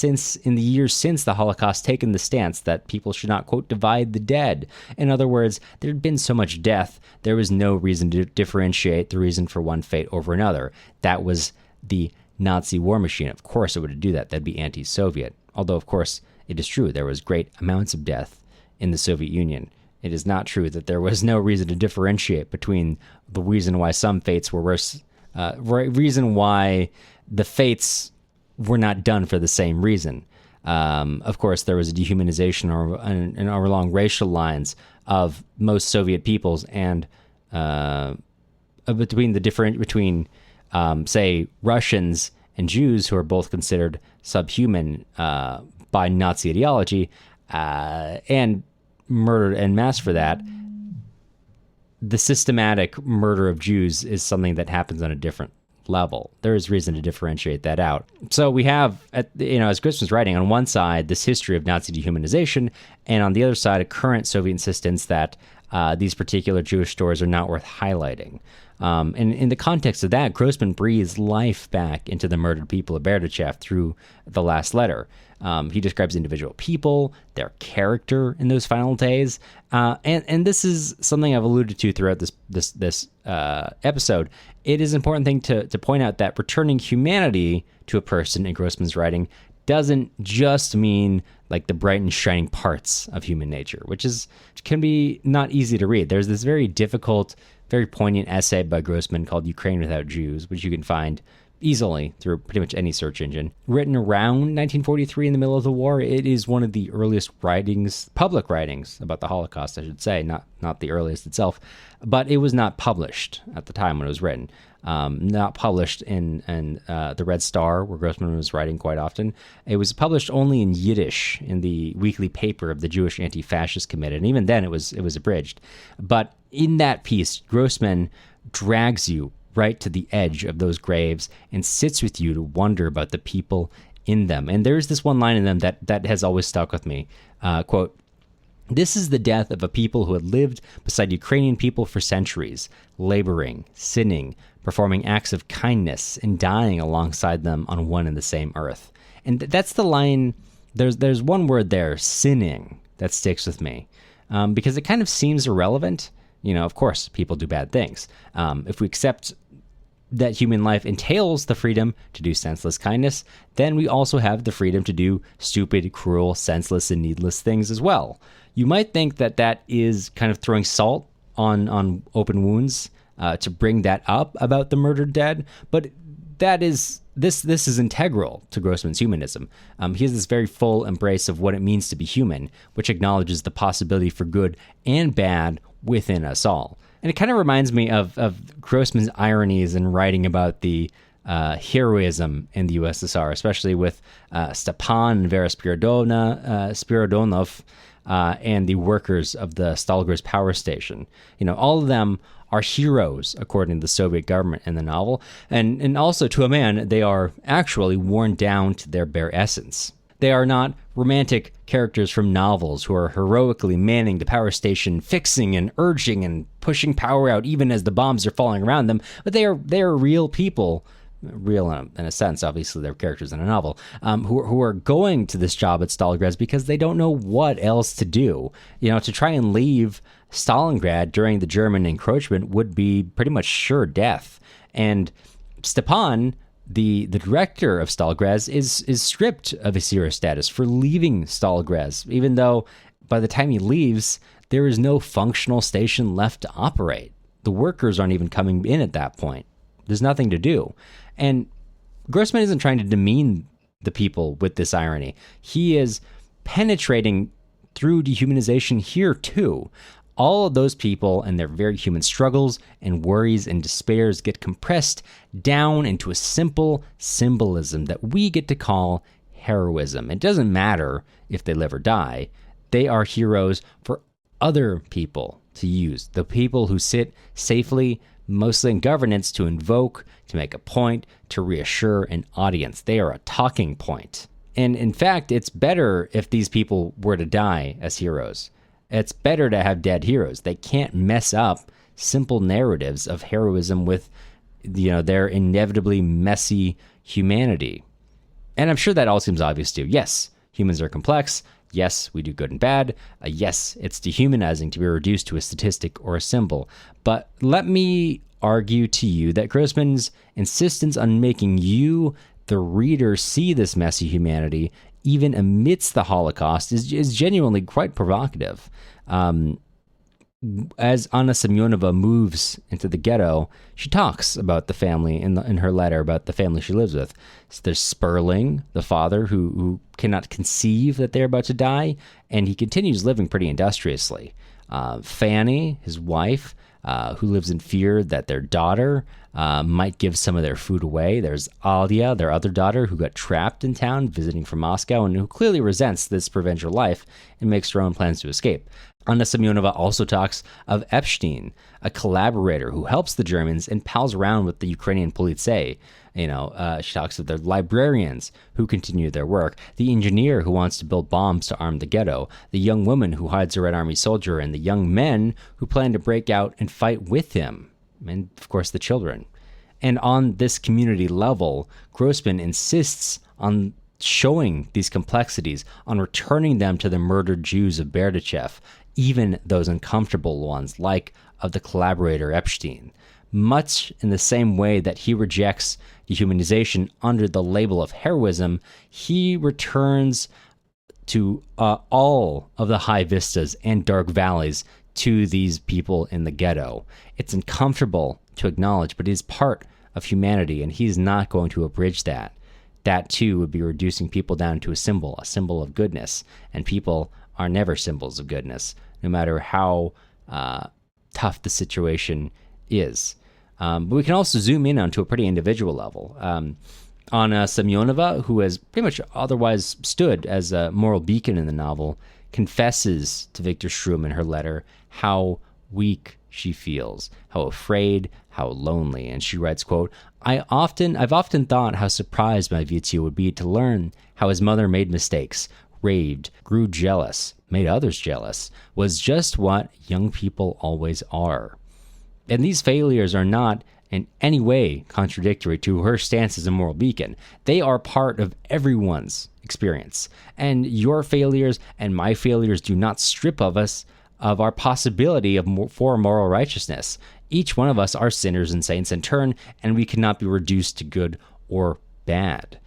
in the years since the Holocaust, taken the stance that people should not, quote, divide the dead. In other words, there had been so much death, there was no reason to differentiate the reason for one fate over another. That was the Nazi war machine. Of course it would do that. That'd be anti-Soviet. Although, of course, it is true there was great amounts of death in the Soviet Union. It is not true that there was no reason to differentiate between the reason why some fates were worse, reason why the fates were not done for the same reason. Of course, there was a dehumanization and along racial lines of most Soviet peoples, and between say Russians and Jews, who are both considered subhuman by Nazi ideology, and murdered en masse for that. The systematic murder of Jews is something that happens on a different level. There is reason to differentiate that out. So we have, as Grossman's writing, on one side this history of Nazi dehumanization, and on the other side a current Soviet insistence that these particular Jewish stories are not worth highlighting. And in the context of that, Grossman breathes life back into the murdered people of Berdichev through the last letter. He describes individual people, their character in those final days, and this is something I've alluded to throughout this episode. It is an important thing to point out that returning humanity to a person in Grossman's writing doesn't just mean like the bright and shining parts of human nature, which can be not easy to read. There's this very difficult, very poignant essay by Grossman called "Ukraine Without Jews," which you can find easily through pretty much any search engine. Written around 1943 in the middle of the war, it is one of the earliest public writings about the Holocaust, I should say, not the earliest itself, but it was not published at the time when it was written. Not published in the Red Star, where Grossman was writing quite often. It was published only in Yiddish in the weekly paper of the Jewish Anti-Fascist Committee, and even then it was abridged. But in that piece, Grossman drags you right to the edge of those graves and sits with you to wonder about the people in them. And there's this one line in them that has always stuck with me. Quote, "This is the death of a people who had lived beside Ukrainian people for centuries, laboring, sinning, performing acts of kindness, and dying alongside them on one and the same earth." And that's the line. There's one word there, sinning, that sticks with me, because it kind of seems irrelevant. Of course, people do bad things. If we accept that human life entails the freedom to do senseless kindness, then we also have the freedom to do stupid, cruel, senseless, and needless things as well. You might think that is kind of throwing salt on open wounds to bring that up about the murdered dead, but this is integral to Grossman's humanism. He has this very full embrace of what it means to be human, which acknowledges the possibility for good and bad within us all. And it kind of reminds me of Grossman's ironies in writing about the heroism in the USSR, especially with Stepan and Vera Spiridonov and the workers of the Stalgers power station. All of them are heroes, according to the Soviet government in the novel, and also to a man, they are actually worn down to their bare essence. They are not romantic characters from novels who are heroically manning the power station, fixing and urging and pushing power out even as the bombs are falling around them, but they are real people, real in a sense, obviously they're characters in a novel, who are going to this job at Stalingrad because they don't know what else to do. To try and leave Stalingrad during the German encroachment would be pretty much sure death. And Stepan, the director of Stalingrad, is stripped of his hero status for leaving Stalingrad, even though by the time he leaves, there is no functional station left to operate. The workers aren't even coming in at that point. There's nothing to do. And Grossman isn't trying to demean the people with this irony. He is penetrating through dehumanization here too. All of those people and their very human struggles and worries and despairs get compressed down into a simple symbolism that we get to call heroism. It doesn't matter if they live or die. They are heroes for other people to use. The people who sit safely, mostly in governance, to invoke, to make a point, to reassure an audience. They are a talking point. And in fact, it's better if these people were to die as heroes. It's better to have dead heroes. They can't mess up simple narratives of heroism with, their inevitably messy humanity. And I'm sure that all seems obvious to you. Yes, humans are complex. Yes, we do good and bad. Yes, it's dehumanizing to be reduced to a statistic or a symbol. But let me argue to you that Grossman's insistence on making you, the reader, see this messy humanity, even amidst the Holocaust, is genuinely quite provocative. As Anna Semionova moves into the ghetto, she talks about the family in her letter, about the family she lives with. So there's Sperling, the father, who cannot conceive that they're about to die, and he continues living pretty industriously. Fanny, his wife, who lives in fear that their daughter might give some of their food away. There's Alia, their other daughter, who got trapped in town visiting from Moscow and who clearly resents this provincial life and makes her own plans to escape. Anna Semionova also talks of Epstein, a collaborator who helps the Germans and pals around with the Ukrainian Polizei. She talks of their librarians who continue their work, the engineer who wants to build bombs to arm the ghetto, the young woman who hides a Red Army soldier, and the young men who plan to break out and fight with him, and of course the children. And on this community level, Grossman insists on showing these complexities, on returning them to the murdered Jews of Berdichev, even those uncomfortable ones, like of the collaborator Epstein. Much in the same way that he rejects dehumanization under the label of heroism, he returns to all of the high vistas and dark valleys to these people in the ghetto. It's uncomfortable to acknowledge, but it is part of humanity, and he's not going to abridge that. That, too, would be reducing people down to a symbol of goodness, and people are never symbols of goodness, no matter how tough the situation is. But we can also zoom in onto a pretty individual level. Anna Semionova, who has pretty much otherwise stood as a moral beacon in the novel, confesses to Viktor Shtrum in her letter how weak she feels, how afraid, how lonely. And she writes, quote, I've often thought how surprised my Vitya would be to learn how his mother made mistakes, raved, grew jealous, made others jealous, was just what young people always are. And these failures are not in any way contradictory to her stance as a moral beacon. They are part of everyone's experience. And your failures and my failures do not strip of us of our possibility for moral righteousness. Each one of us are sinners and saints in turn, and we cannot be reduced to good or bad.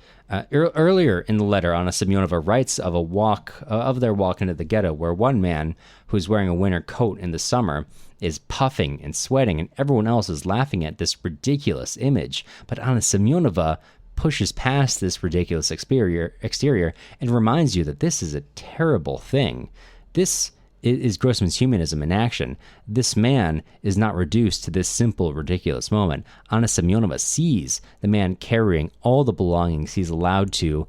Earlier in the letter, Anna Semionova writes of their walk into the ghetto, where one man who's wearing a winter coat in the summer is puffing and sweating, and everyone else is laughing at this ridiculous image. But Anna Semionova pushes past this ridiculous exterior and reminds you that this is a terrible thing. This is Grossman's humanism in action. This man is not reduced to this simple, ridiculous moment. Anna Semionova sees the man carrying all the belongings he's allowed to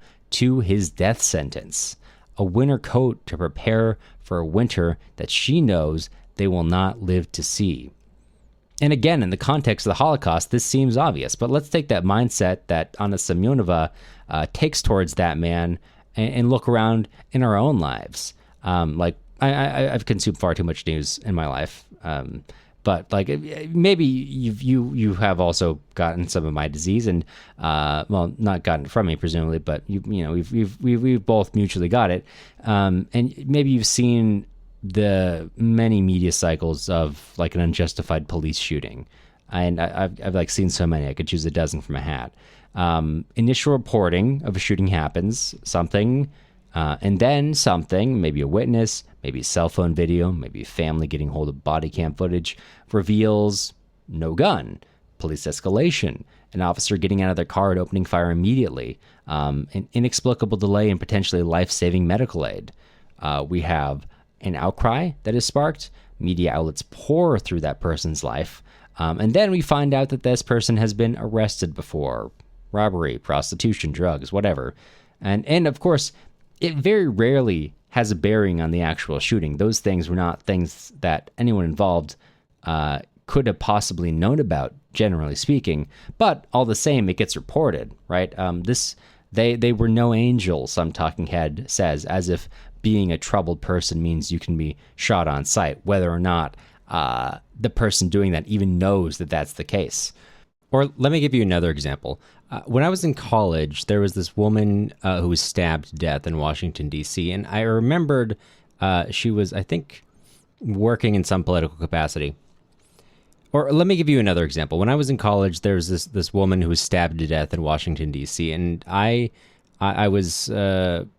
his death sentence. A winter coat to prepare for a winter that she knows they will not live to see. And again, in the context of the Holocaust, this seems obvious, but let's take that mindset that Anna Semionova takes towards that man and look around in our own lives. I've consumed far too much news in my life, but like maybe you have also gotten some of my disease, and not gotten it from me presumably, but we've both mutually got it, and maybe you've seen the many media cycles of like an unjustified police shooting, and I've like seen so many I could choose a dozen from a hat. Initial reporting of a shooting happens, something. And then something, maybe a witness, maybe a cell phone video, maybe a family getting hold of body cam footage, reveals no gun, police escalation, an officer getting out of their car and opening fire immediately, an inexplicable delay in potentially life-saving medical aid. We have an outcry that is sparked, media outlets pour through that person's life, and then we find out that this person has been arrested before, robbery, prostitution, drugs, whatever. And of course, it very rarely has a bearing on the actual shooting. Those things were not things that anyone involved could have possibly known about, generally speaking. But all the same, it gets reported, right? They were no angels, some talking head says, as if being a troubled person means you can be shot on sight, whether or not the person doing that even knows that that's the case. Or let me give you another example. When I was in college, there was this woman who was stabbed to death in Washington, D.C., and I remembered she was, I think, working in some political capacity. Or let me give you another example. When I was in college, there was this woman who was stabbed to death in Washington, D.C., and I was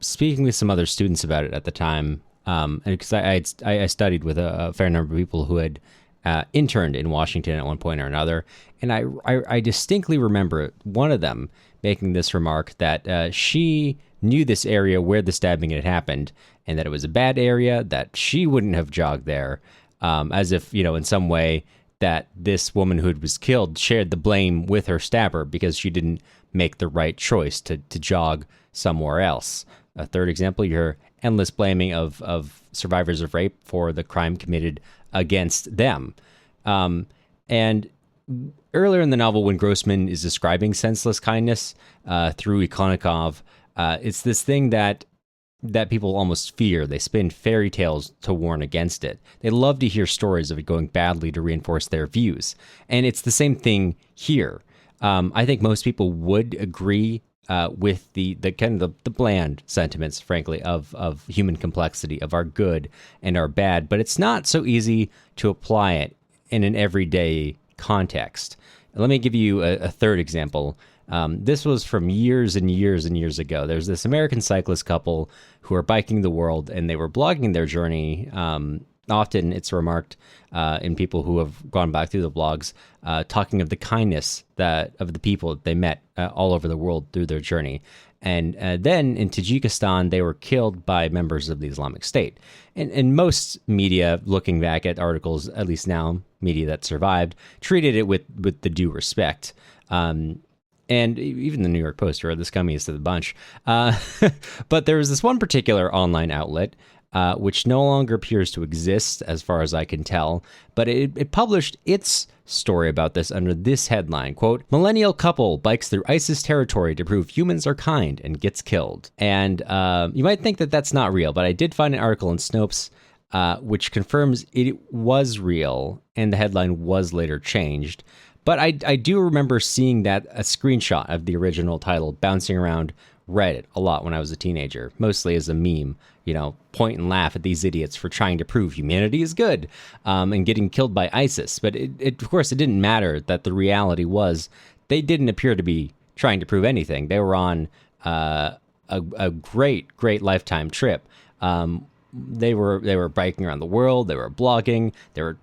speaking with some other students about it at the time, because I studied with a fair number of people who had interned in Washington at one point or another, and I distinctly remember one of them making this remark that she knew this area where the stabbing had happened, and that it was a bad area, that she wouldn't have jogged there, as if, in some way that this woman who was killed shared the blame with her stabber because she didn't make the right choice to jog somewhere else. A third example, your endless blaming of survivors of rape for the crime committed against them. And earlier in the novel, when Grossman is describing senseless kindness through Ikonnikov, it's this thing that people almost fear. They spin fairy tales to warn against it. They love to hear stories of it going badly to reinforce their views. And it's the same thing here. I think most people would agree with the kind of the bland sentiments, frankly, of human complexity, of our good and our bad. But it's not so easy to apply it in an everyday context. Let me give you a third example. This was from years and years and years ago. There's this American cyclist couple who are biking the world, and they were blogging their journey. Often it's remarked in people who have gone back through the blogs, talking of the kindness of the people that they met all over the world through their journey. And then in Tajikistan, they were killed by members of the Islamic State. And most media, looking back at articles, at least now, media that survived, treated it with the due respect. And even the New York Post are the scummiest of the bunch. But there was this one particular online outlet, which no longer appears to exist as far as I can tell, but it published its story about this under this headline, quote, "Millennial couple bikes through ISIS territory to prove humans are kind and gets killed." And you might think that that's not real, but I did find an article in Snopes which confirms it was real, and the headline was later changed. But I do remember seeing a screenshot of the original title bouncing around Reddit a lot when I was a teenager, mostly as a meme, point and laugh at these idiots for trying to prove humanity is good, and getting killed by ISIS. But of course, it didn't matter that the reality was they didn't appear to be trying to prove anything. They were on a great lifetime trip. They were biking around the world. They were blogging. They were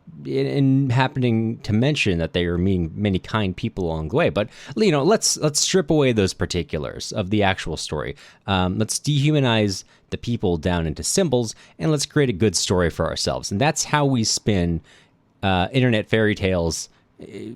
happening to mention that they were meeting many kind people along the way. But let's strip away those particulars of the actual story. Let's dehumanize the people down into symbols, and let's create a good story for ourselves. And that's how we spin internet fairy tales,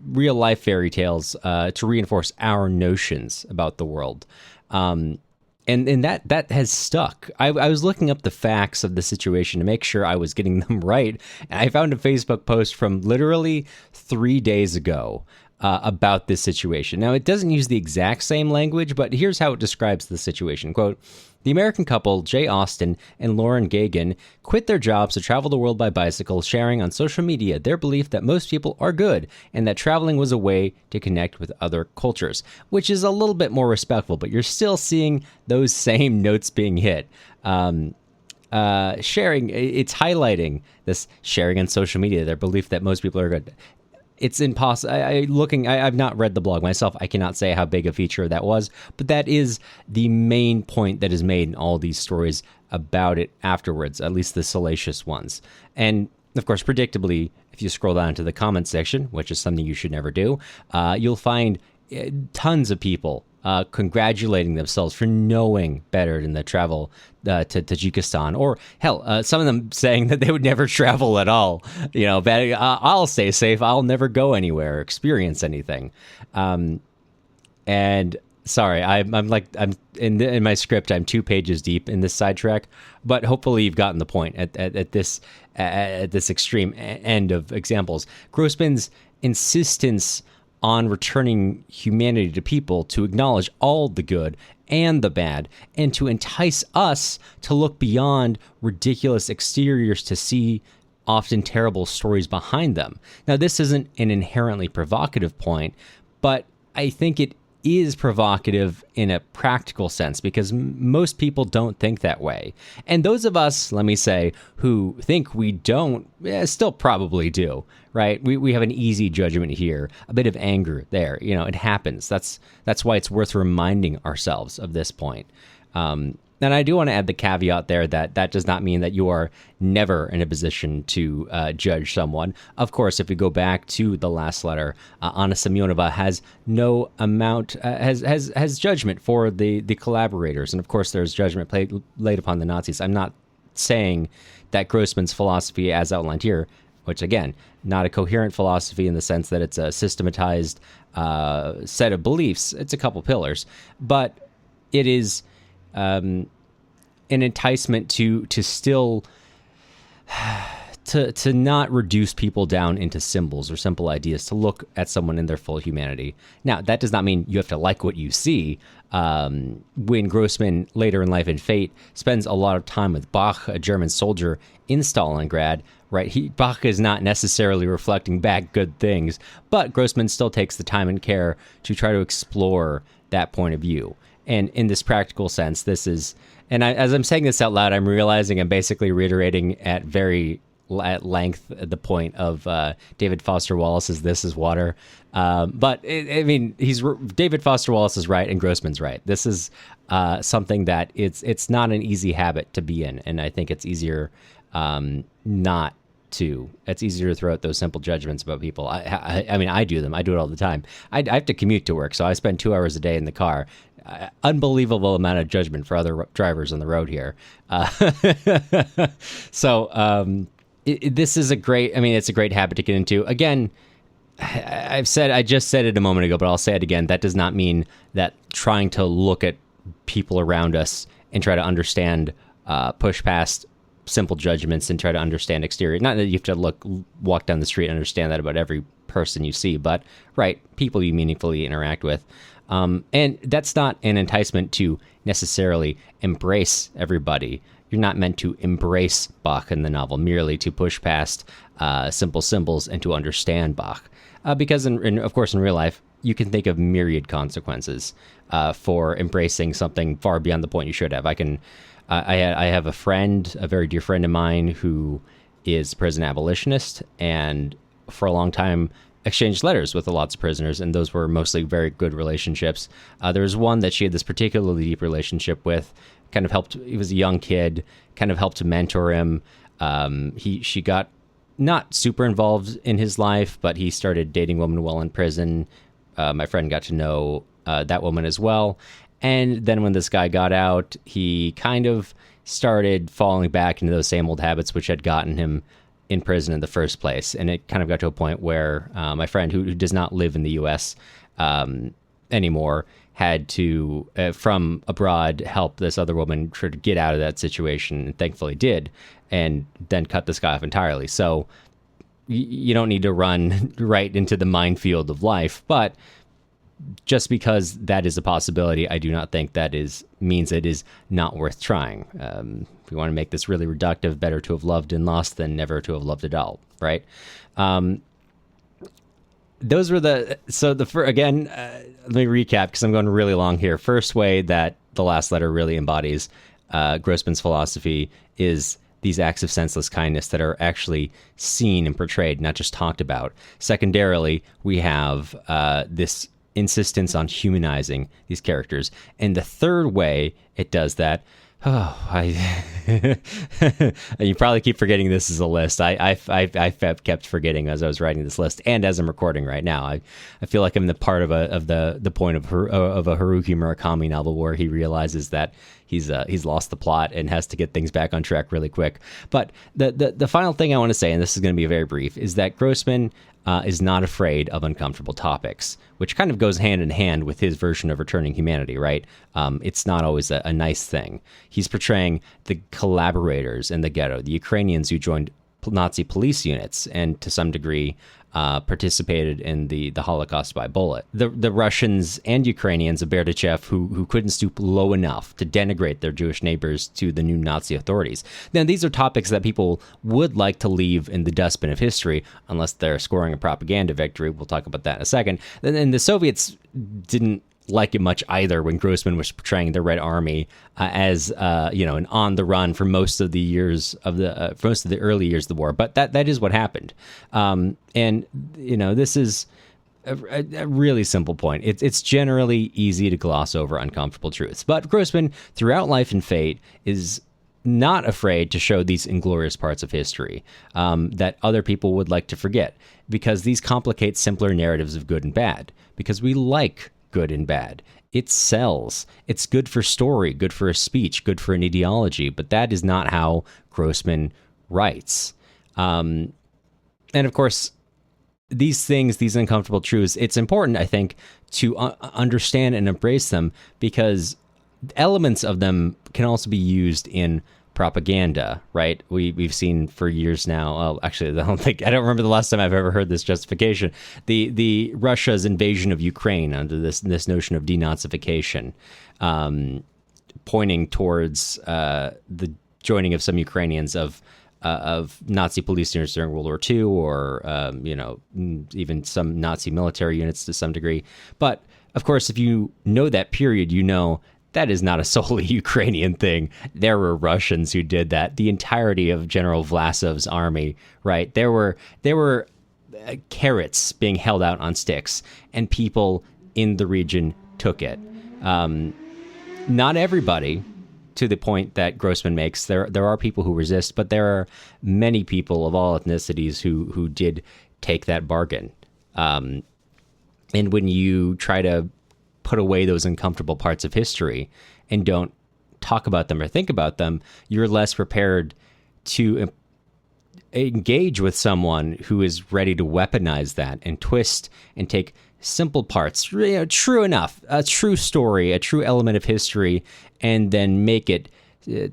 real life fairy tales, to reinforce our notions about the world. And that has stuck. I was looking up the facts of the situation to make sure I was getting them right. And I found a Facebook post from literally 3 days ago about this situation. Now, it doesn't use the exact same language, but here's how it describes the situation. Quote, "The American couple, Jay Austen and Lauren Gagan, quit their jobs to travel the world by bicycle, sharing on social media their belief that most people are good and that traveling was a way to connect with other cultures," which is a little bit more respectful, but you're still seeing those same notes being hit. Sharing, it's highlighting this sharing on social media, their belief that most people are good. It's impossible. I've not read the blog myself. I cannot say how big a feature that was, but that is the main point that is made in all these stories about it afterwards, at least the salacious ones. And of course, predictably, if you scroll down to the comments section, which is something you should never do, you'll find tons of people congratulating themselves for knowing better than to travel to Tajikistan, or hell, some of them saying that they would never travel at all. I'll stay safe. I'll never go anywhere, experience anything. And sorry, I'm in my script. I'm 2 pages deep in this sidetrack, but hopefully you've gotten the point at this extreme end of examples. Grossman's insistence on returning humanity to people, to acknowledge all the good and the bad, and to entice us to look beyond ridiculous exteriors to see often terrible stories behind them. Now, this isn't an inherently provocative point, but I think it is provocative in a practical sense because most people don't think that way. And those of us, let me say, who think we don't, still probably do, right? We have an easy judgment here, a bit of anger there. It happens. That's why it's worth reminding ourselves of this point. And I do want to add the caveat there that does not mean that you are never in a position to judge someone. Of course, if we go back to the last letter, Anna Semionova has no amount, has judgment for the collaborators. And of course, there's judgment laid upon the Nazis. I'm not saying that Grossman's philosophy as outlined here, which again, not a coherent philosophy in the sense that it's a systematized set of beliefs. It's a couple pillars, but it is an enticement to still to not reduce people down into symbols or simple ideas, to look at someone in their full humanity. Now, that does not mean you have to like what you see. When Grossman, later in life and fate, spends a lot of time with Bach, a German soldier in Stalingrad, right? Bach is not necessarily reflecting back good things, but Grossman still takes the time and care to try to explore that point of view. And in this practical sense, this is, and as I'm saying this out loud, I'm realizing I'm basically reiterating at length the point of David Foster Wallace's "This Is Water," but David Foster Wallace is right and Grossman's right. This is something that it's not an easy habit to be in, and I think it's easier not to. It's easier to throw out those simple judgments about people. I mean, I do them. I do it all the time. I have to commute to work, so I spend 2 hours a day in the car. Unbelievable amount of judgment for other drivers on the road here. This is it's a great habit to get into. Again, I just said it a moment ago, but I'll say it again. That does not mean that trying to look at people around us and try to understand, push past simple judgments and try to understand exterior. Not that you have to walk down the street and understand that about every person you see, but right, people you meaningfully interact with. And that's not an enticement to necessarily embrace everybody. You're not meant to embrace Bach in the novel, merely to push past simple symbols and to understand Bach. Because, of course, in real life, you can think of myriad consequences for embracing something far beyond the point you should have. I have a friend, a very dear friend of mine, who is a prison abolitionist, and for a long time exchanged letters with lots of prisoners, and those were mostly very good relationships. There was one that she had this particularly deep relationship with, kind of helped, he was a young kid, kind of helped to mentor him. She got not super involved in his life, but he started dating women while in prison. My friend got to know that woman as well. And then when this guy got out, he kind of started falling back into those same old habits which had gotten him in prison in the first place. And it kind of got to a point where my friend, who does not live in the U.S. Anymore, had to, from abroad, help this other woman try to get out of that situation, and thankfully did, and then cut this guy off entirely. So you don't need to run right into the minefield of life, but just because that is a possibility, I do not think that means it is not worth trying. If you want to make this really reductive, better to have loved and lost than never to have loved at all, right? Those were again, let me recap because I'm going really long here. First way that the last letter really embodies Grossman's philosophy is these acts of senseless kindness that are actually seen and portrayed, not just talked about. Secondarily, we have this insistence on humanizing these characters. And the third way it does that, you probably keep forgetting this is a list. I kept forgetting as I was writing this list, and as I'm recording right now. I feel like I'm the part of the point of a Haruki Murakami novel where he realizes that he's lost the plot and has to get things back on track really quick. But the final thing I want to say, and this is going to be very brief, is that Grossman is not afraid of uncomfortable topics, which kind of goes hand in hand with his version of returning humanity, right? It's not always a nice thing. He's portraying the collaborators in the ghetto, the Ukrainians who joined Nazi police units, and to some degree, participated in the Holocaust by bullet. The Russians and Ukrainians of Berdichev who couldn't stoop low enough to denigrate their Jewish neighbors to the new Nazi authorities. Now, these are topics that people would like to leave in the dustbin of history unless they're scoring a propaganda victory. We'll talk about that in a second. And the Soviets didn't like it much either when Grossman was portraying the Red Army as an on the run for most of the years of the for most of the early years of the war. But that is what happened. This is a really simple point. It's generally easy to gloss over uncomfortable truths. But Grossman, throughout Life and Fate, is not afraid to show these inglorious parts of history that other people would like to forget, because these complicate simpler narratives of good and bad, because we like good and bad. It sells. It's good for story, good for a speech, good for an ideology, but that is not how Grossman writes. And of course, these things, these uncomfortable truths, it's important, I think, to understand and embrace them, because elements of them can also be used in propaganda, right? We've seen for years now. Well, actually, I don't remember the last time I've ever heard this justification. The Russia's invasion of Ukraine under this notion of denazification, pointing towards the joining of some Ukrainians of Nazi police units during World War II, or even some Nazi military units to some degree. But of course, if you know that period, you know that is not a solely Ukrainian thing. There were Russians who did that. The entirety of General Vlasov's army, right? There were carrots being held out on sticks, and people in the region took it. Not everybody, to the point that Grossman makes. There are people who resist, but there are many people of all ethnicities who did take that bargain. And when you try to put away those uncomfortable parts of history and don't talk about them or think about them, you're less prepared to engage with someone who is ready to weaponize that and twist and take simple parts, true enough, a true story, a true element of history, and then make it,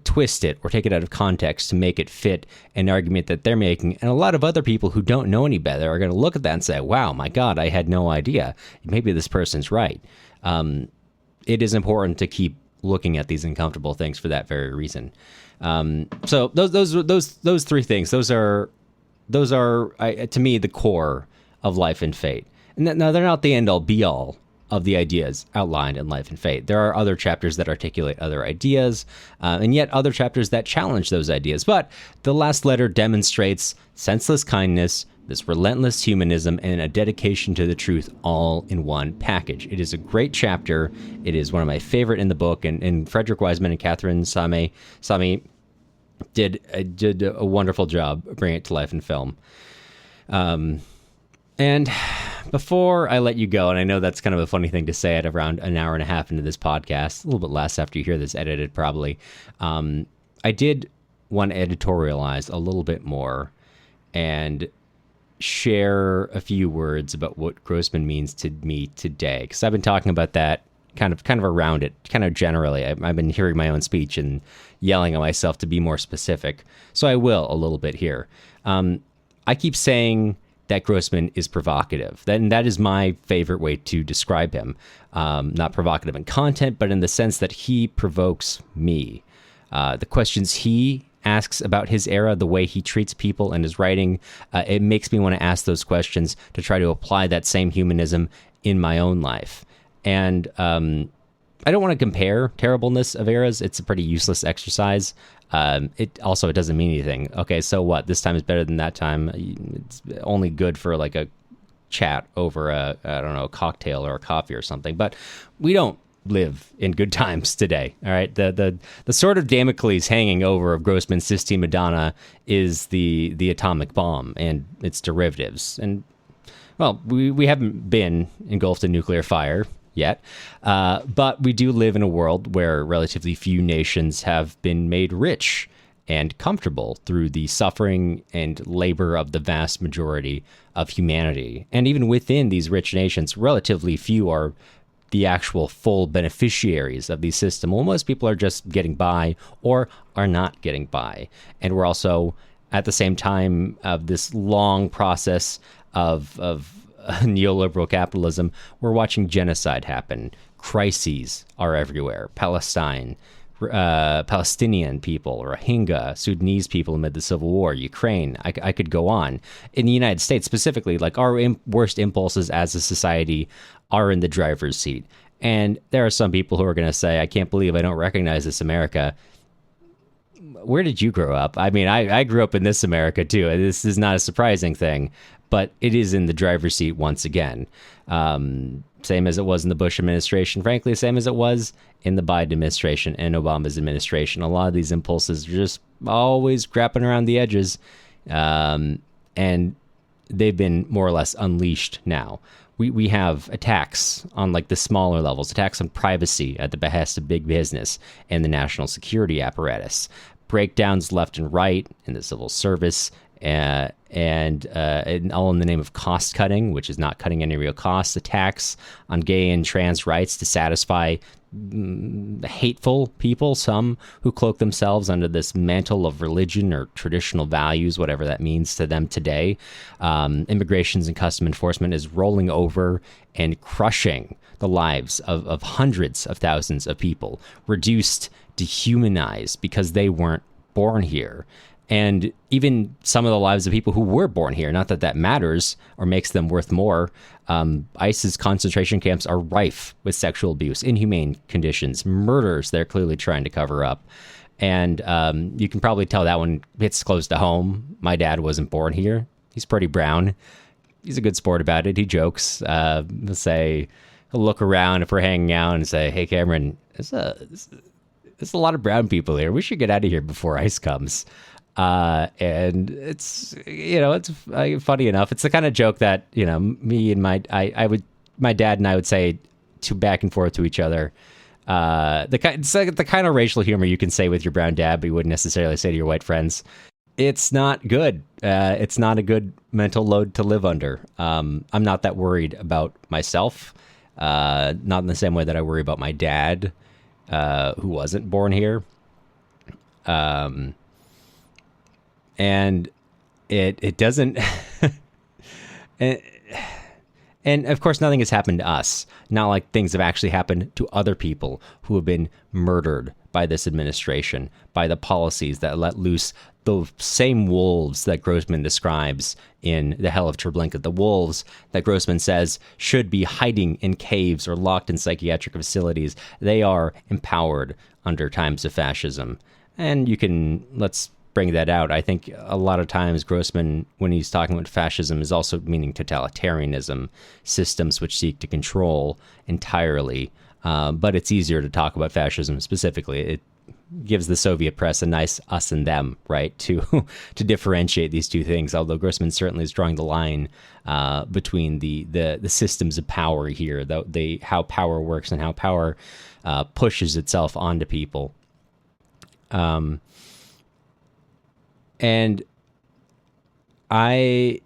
twist it or take it out of context to make it fit an argument that they're making. And a lot of other people who don't know any better are going to look at that and say, wow, my God, I had no idea. Maybe this person's right. It is important to keep looking at these uncomfortable things for that very reason. So those three things, those are to me the core of Life and Fate. And now they're not the end all be all of the ideas outlined in Life and Fate. There are other chapters that articulate other ideas, and yet other chapters that challenge those ideas. But the last letter demonstrates senseless kindness, this relentless humanism, and a dedication to the truth all in one package. It is a great chapter. It is one of my favorite in the book, and Frederick Wiseman and Catherine Sami did a wonderful job bringing it to life in film. And before I let you go, and I know that's kind of a funny thing to say at around an hour and a half into this podcast, a little bit less after you hear this edited probably, I did want to editorialize a little bit more and share a few words about what Grossman means to me today, because I've been talking about that kind of around it, kind of generally. I've been hearing my own speech and yelling at myself to be more specific, so I will a little bit here. I keep saying that Grossman is provocative. That is my favorite way to describe him. Not provocative in content, but in the sense that he provokes me. The questions he asks about his era, the way he treats people in his writing, it makes me want to ask those questions to try to apply that same humanism in my own life. And I don't want to compare terribleness of eras. It's a pretty useless exercise. It doesn't mean anything. Okay, so what? This time is better than that time. It's only good for like a chat over a cocktail or a coffee or something. But we don't live in good times today. All right, the sword of Damocles hanging over of Grossman's Sistine Madonna is the atomic bomb and its derivatives. And well, we haven't been engulfed in nuclear fire yet, but we do live in a world where relatively few nations have been made rich and comfortable through the suffering and labor of the vast majority of humanity. And even within these rich nations, relatively few are the actual full beneficiaries of the system. Well, most people are just getting by or are not getting by. And we're also, at the same time of this long process of neoliberal capitalism, we're watching genocide happen. Crises are everywhere. Palestinian people, Rohingya, Sudanese people amid the civil war, Ukraine. I could go on. In the United States specifically, like our worst impulses as a society are in the driver's seat. And there are some people who are going to say, I can't believe I don't recognize this America. Where did you grow up? I mean, I grew up in this America too. This is not a surprising thing, but it is in the driver's seat once again. Same as it was in the Bush administration, frankly, same as it was in the Biden administration and Obama's administration. A lot of these impulses are just always grappling around the edges, and they've been more or less unleashed now. We have attacks on like the smaller levels, attacks on privacy at the behest of big business and the national security apparatus, breakdowns left and right in the civil service, and all in the name of cost cutting, which is not cutting any real costs, attacks on gay and trans rights to satisfy hateful people, some who cloak themselves under this mantle of religion or traditional values, whatever that means to them today. Immigrations and custom enforcement is rolling over and crushing the lives of hundreds of thousands of people, reduced, dehumanized because they weren't born here. And even some of the lives of people who were born here, not that that matters or makes them worth more. ISIS concentration camps are rife with sexual abuse, inhumane conditions, murders they're clearly trying to cover up. And you can probably tell that one hits close to home. My dad wasn't born here. He's pretty brown. He's a good sport about it. He jokes. He'll look around if we're hanging out and say, hey, Cameron, there's a lot of brown people here. We should get out of here before ICE comes. And it's, it's funny enough. It's the kind of joke that, me and my dad and I would say to back and forth to each other. It's like the kind of racial humor you can say with your brown dad, but you wouldn't necessarily say to your white friends. It's not good. It's not a good mental load to live under. I'm not that worried about myself. Not in the same way that I worry about my dad, who wasn't born here. And it doesn't, and of course nothing has happened to us. Not like things have actually happened to other people who have been murdered by this administration, by the policies that let loose the same wolves that Grossman describes in The Hell of Treblinka, the wolves that Grossman says should be hiding in caves or locked in psychiatric facilities. They are empowered under times of fascism. And let's bring that out. I think a lot of times Grossman, when he's talking about fascism, is also meaning totalitarianism, systems which seek to control entirely. But it's easier to talk about fascism specifically. It gives the Soviet press a nice us and them, right, to differentiate these two things. Although Grossman certainly is drawing the line between the systems of power here, how power works and how power pushes itself onto people. And I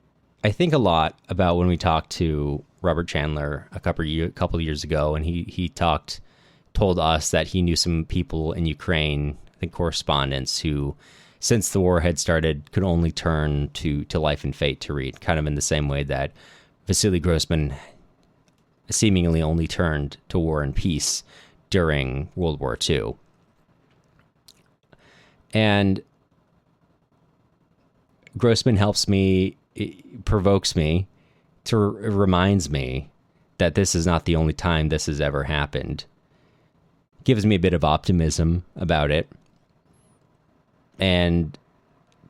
think a lot about when we talked to Robert Chandler a couple years ago, and he told us that he knew some people in Ukraine, I think correspondents, who, since the war had started, could only turn to Life and Fate to read, kind of in the same way that Vasily Grossman seemingly only turned to War and Peace during World War II. And Grossman helps me, provokes me, reminds me that this is not the only time this has ever happened. Gives me a bit of optimism about it, and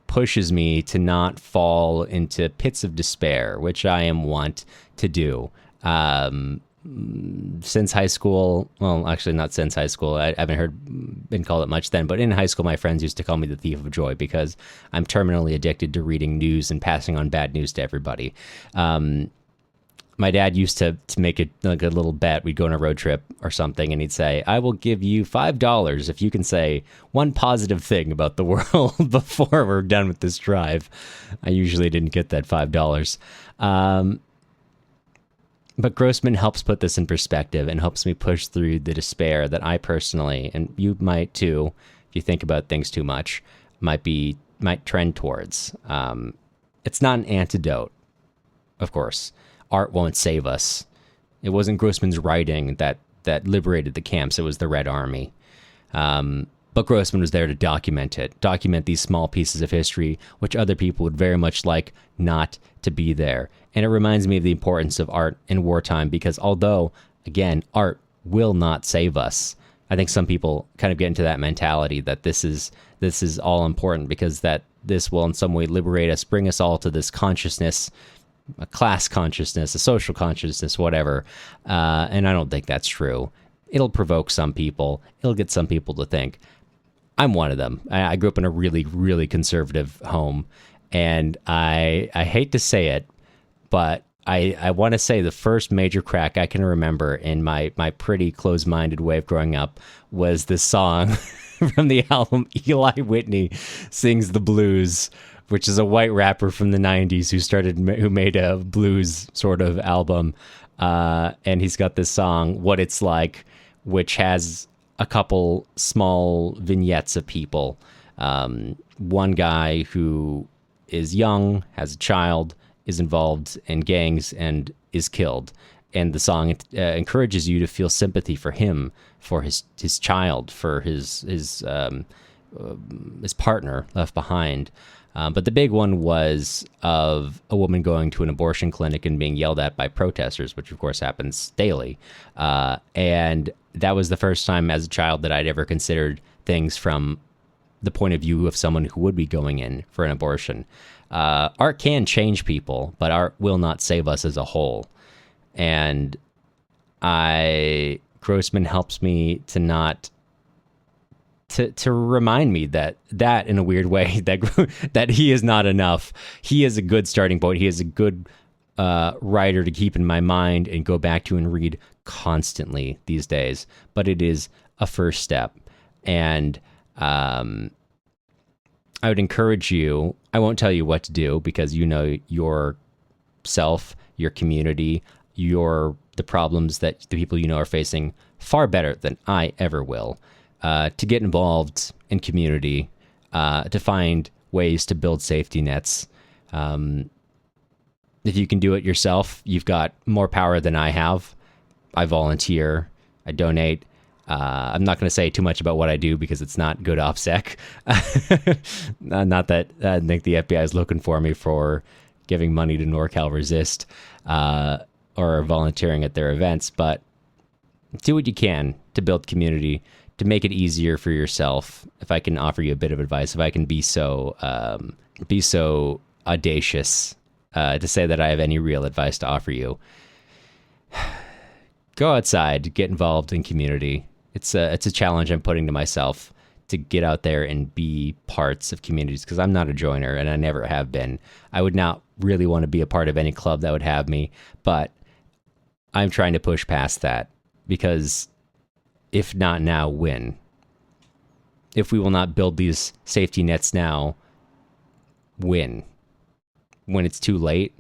pushes me to not fall into pits of despair, which I am wont to do. Since high school, well, actually not since high school. I haven't been called it much then, but in high school, my friends used to call me the thief of joy because I'm terminally addicted to reading news and passing on bad news to everybody. My dad used to make it like a little bet. We'd go on a road trip or something, and he'd say, I will give you $5 if you can say one positive thing about the world before we're done with this drive. I usually didn't get that $5. But Grossman helps put this in perspective and helps me push through the despair that I personally, and you might too, if you think about things too much, might trend towards. It's not an antidote. of course. Art won't save us. It wasn't Grossman's writing that liberated the camps. It was the Red Army. But Grossman was there to document these small pieces of history, which other people would very much like not to be there. And it reminds me of the importance of art in wartime, because although, again, art will not save us, I think some people kind of get into that mentality that this is all important because that this will in some way liberate us, bring us all to this consciousness, a class consciousness, a social consciousness, whatever. And I don't think that's true. It'll provoke some people. It'll get some people to think. I'm one of them. I grew up in a really, really conservative home, and I hate to say it, but I want to say the first major crack I can remember in my pretty closed-minded way of growing up was this song from the album Eli Whitney Sings the Blues, which is a white rapper from the 90s who made a blues sort of album. And he's got this song, What It's Like, which has a couple small vignettes of people. One guy who is young, has a child, is involved in gangs and is killed. And the song encourages you to feel sympathy for him, for his child, for his partner left behind. But the big one was of a woman going to an abortion clinic and being yelled at by protesters, which of course happens daily. And that was the first time as a child that I'd ever considered things from the point of view of someone who would be going in for an abortion. Art can change people, but art will not save us as a whole. And Grossman helps me to not to remind me that in a weird way that he is not enough. He is a good starting point. He is a good writer to keep in my mind and go back to and read constantly these days. But it is a first step, and I would encourage you. I won't tell you what to do because you know yourself, your community, the problems that the people you know are facing far better than I ever will. To get involved in community, to find ways to build safety nets. If you can do it yourself, you've got more power than I have. I volunteer, I donate. I'm not going to say too much about what I do because it's not good OPSEC. Not that I think the FBI is looking for me for giving money to NorCal Resist or volunteering at their events, but do what you can to build community, to make it easier for yourself. If I can offer you a bit of advice, if I can be so audacious to say that I have any real advice to offer you, go outside, get involved in community. It's a challenge I'm putting to myself to get out there and be parts of communities because I'm not a joiner and I never have been. I would not really want to be a part of any club that would have me, but I'm trying to push past that because if not now, when? If we will not build these safety nets now, when? When it's too late?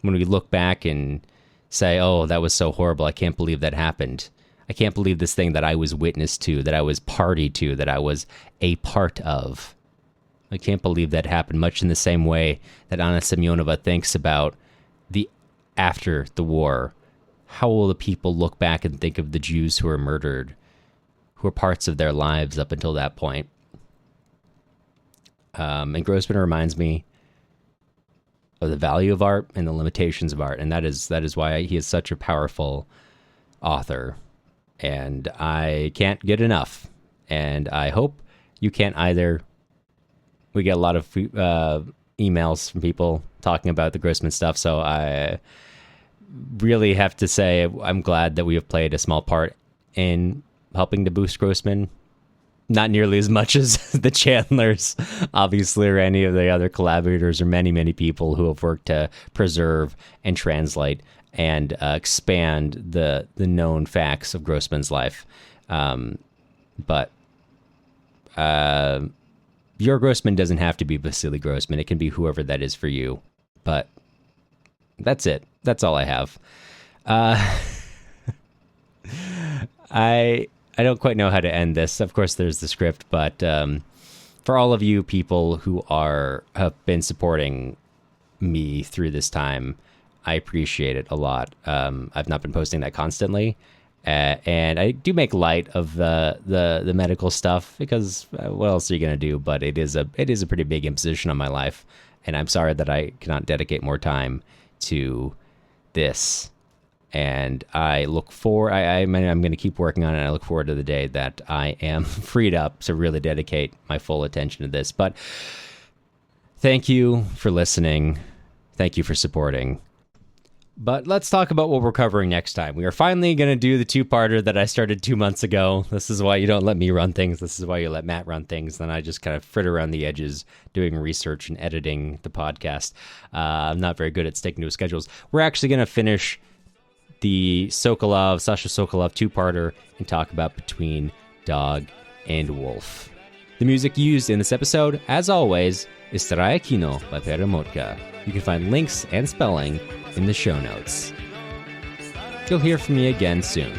When we look back and say, oh, that was so horrible. I can't believe that happened. I can't believe this thing that I was witness to, that I was party to, that I was a part of. I can't believe that happened, much in the same way that Anna Semionova thinks about the after the war. How will the people look back and think of the Jews who were murdered, who were parts of their lives up until that point? And Grossman reminds me of the value of art and the limitations of art, and that is why he is such a powerful author. And I can't get enough, and I hope you can't either. We get a lot of emails from people talking about the Grossman stuff, so I really have to say I'm glad that we have played a small part in helping to boost Grossman. Not nearly as much as the Chandlers, obviously, or any of the other collaborators, or many, many people who have worked to preserve and translate and expand the known facts of Grossman's life. But your Grossman doesn't have to be Vasily Grossman. It can be whoever that is for you. But that's it. That's all I have. I don't quite know how to end this. Of course, there's the script, but for all of you people who have been supporting me through this time. I appreciate it a lot. I've not been posting that constantly. And I do make light of the medical stuff because what else are you going to do? But it is a pretty big imposition on my life. And I'm sorry that I cannot dedicate more time to this. And I look forward, I'm going to keep working on it. And I look forward to the day that I am freed up to really dedicate my full attention to this. But thank you for listening. Thank you for supporting. But let's talk about what we're covering next time. We are finally going to do the two-parter that I started 2 months ago. This is why you don't let me run things. This is why you let Matt run things. Then I just kind of fritter around the edges doing research and editing the podcast. I'm not very good at sticking to schedules. We're actually going to finish the Sasha Sokolov two-parter and talk about Between Dog and Wolf. The music used in this episode, as always, is Staraya Kino by Peremotka. You can find links and spelling in the show notes. You'll hear from me again soon.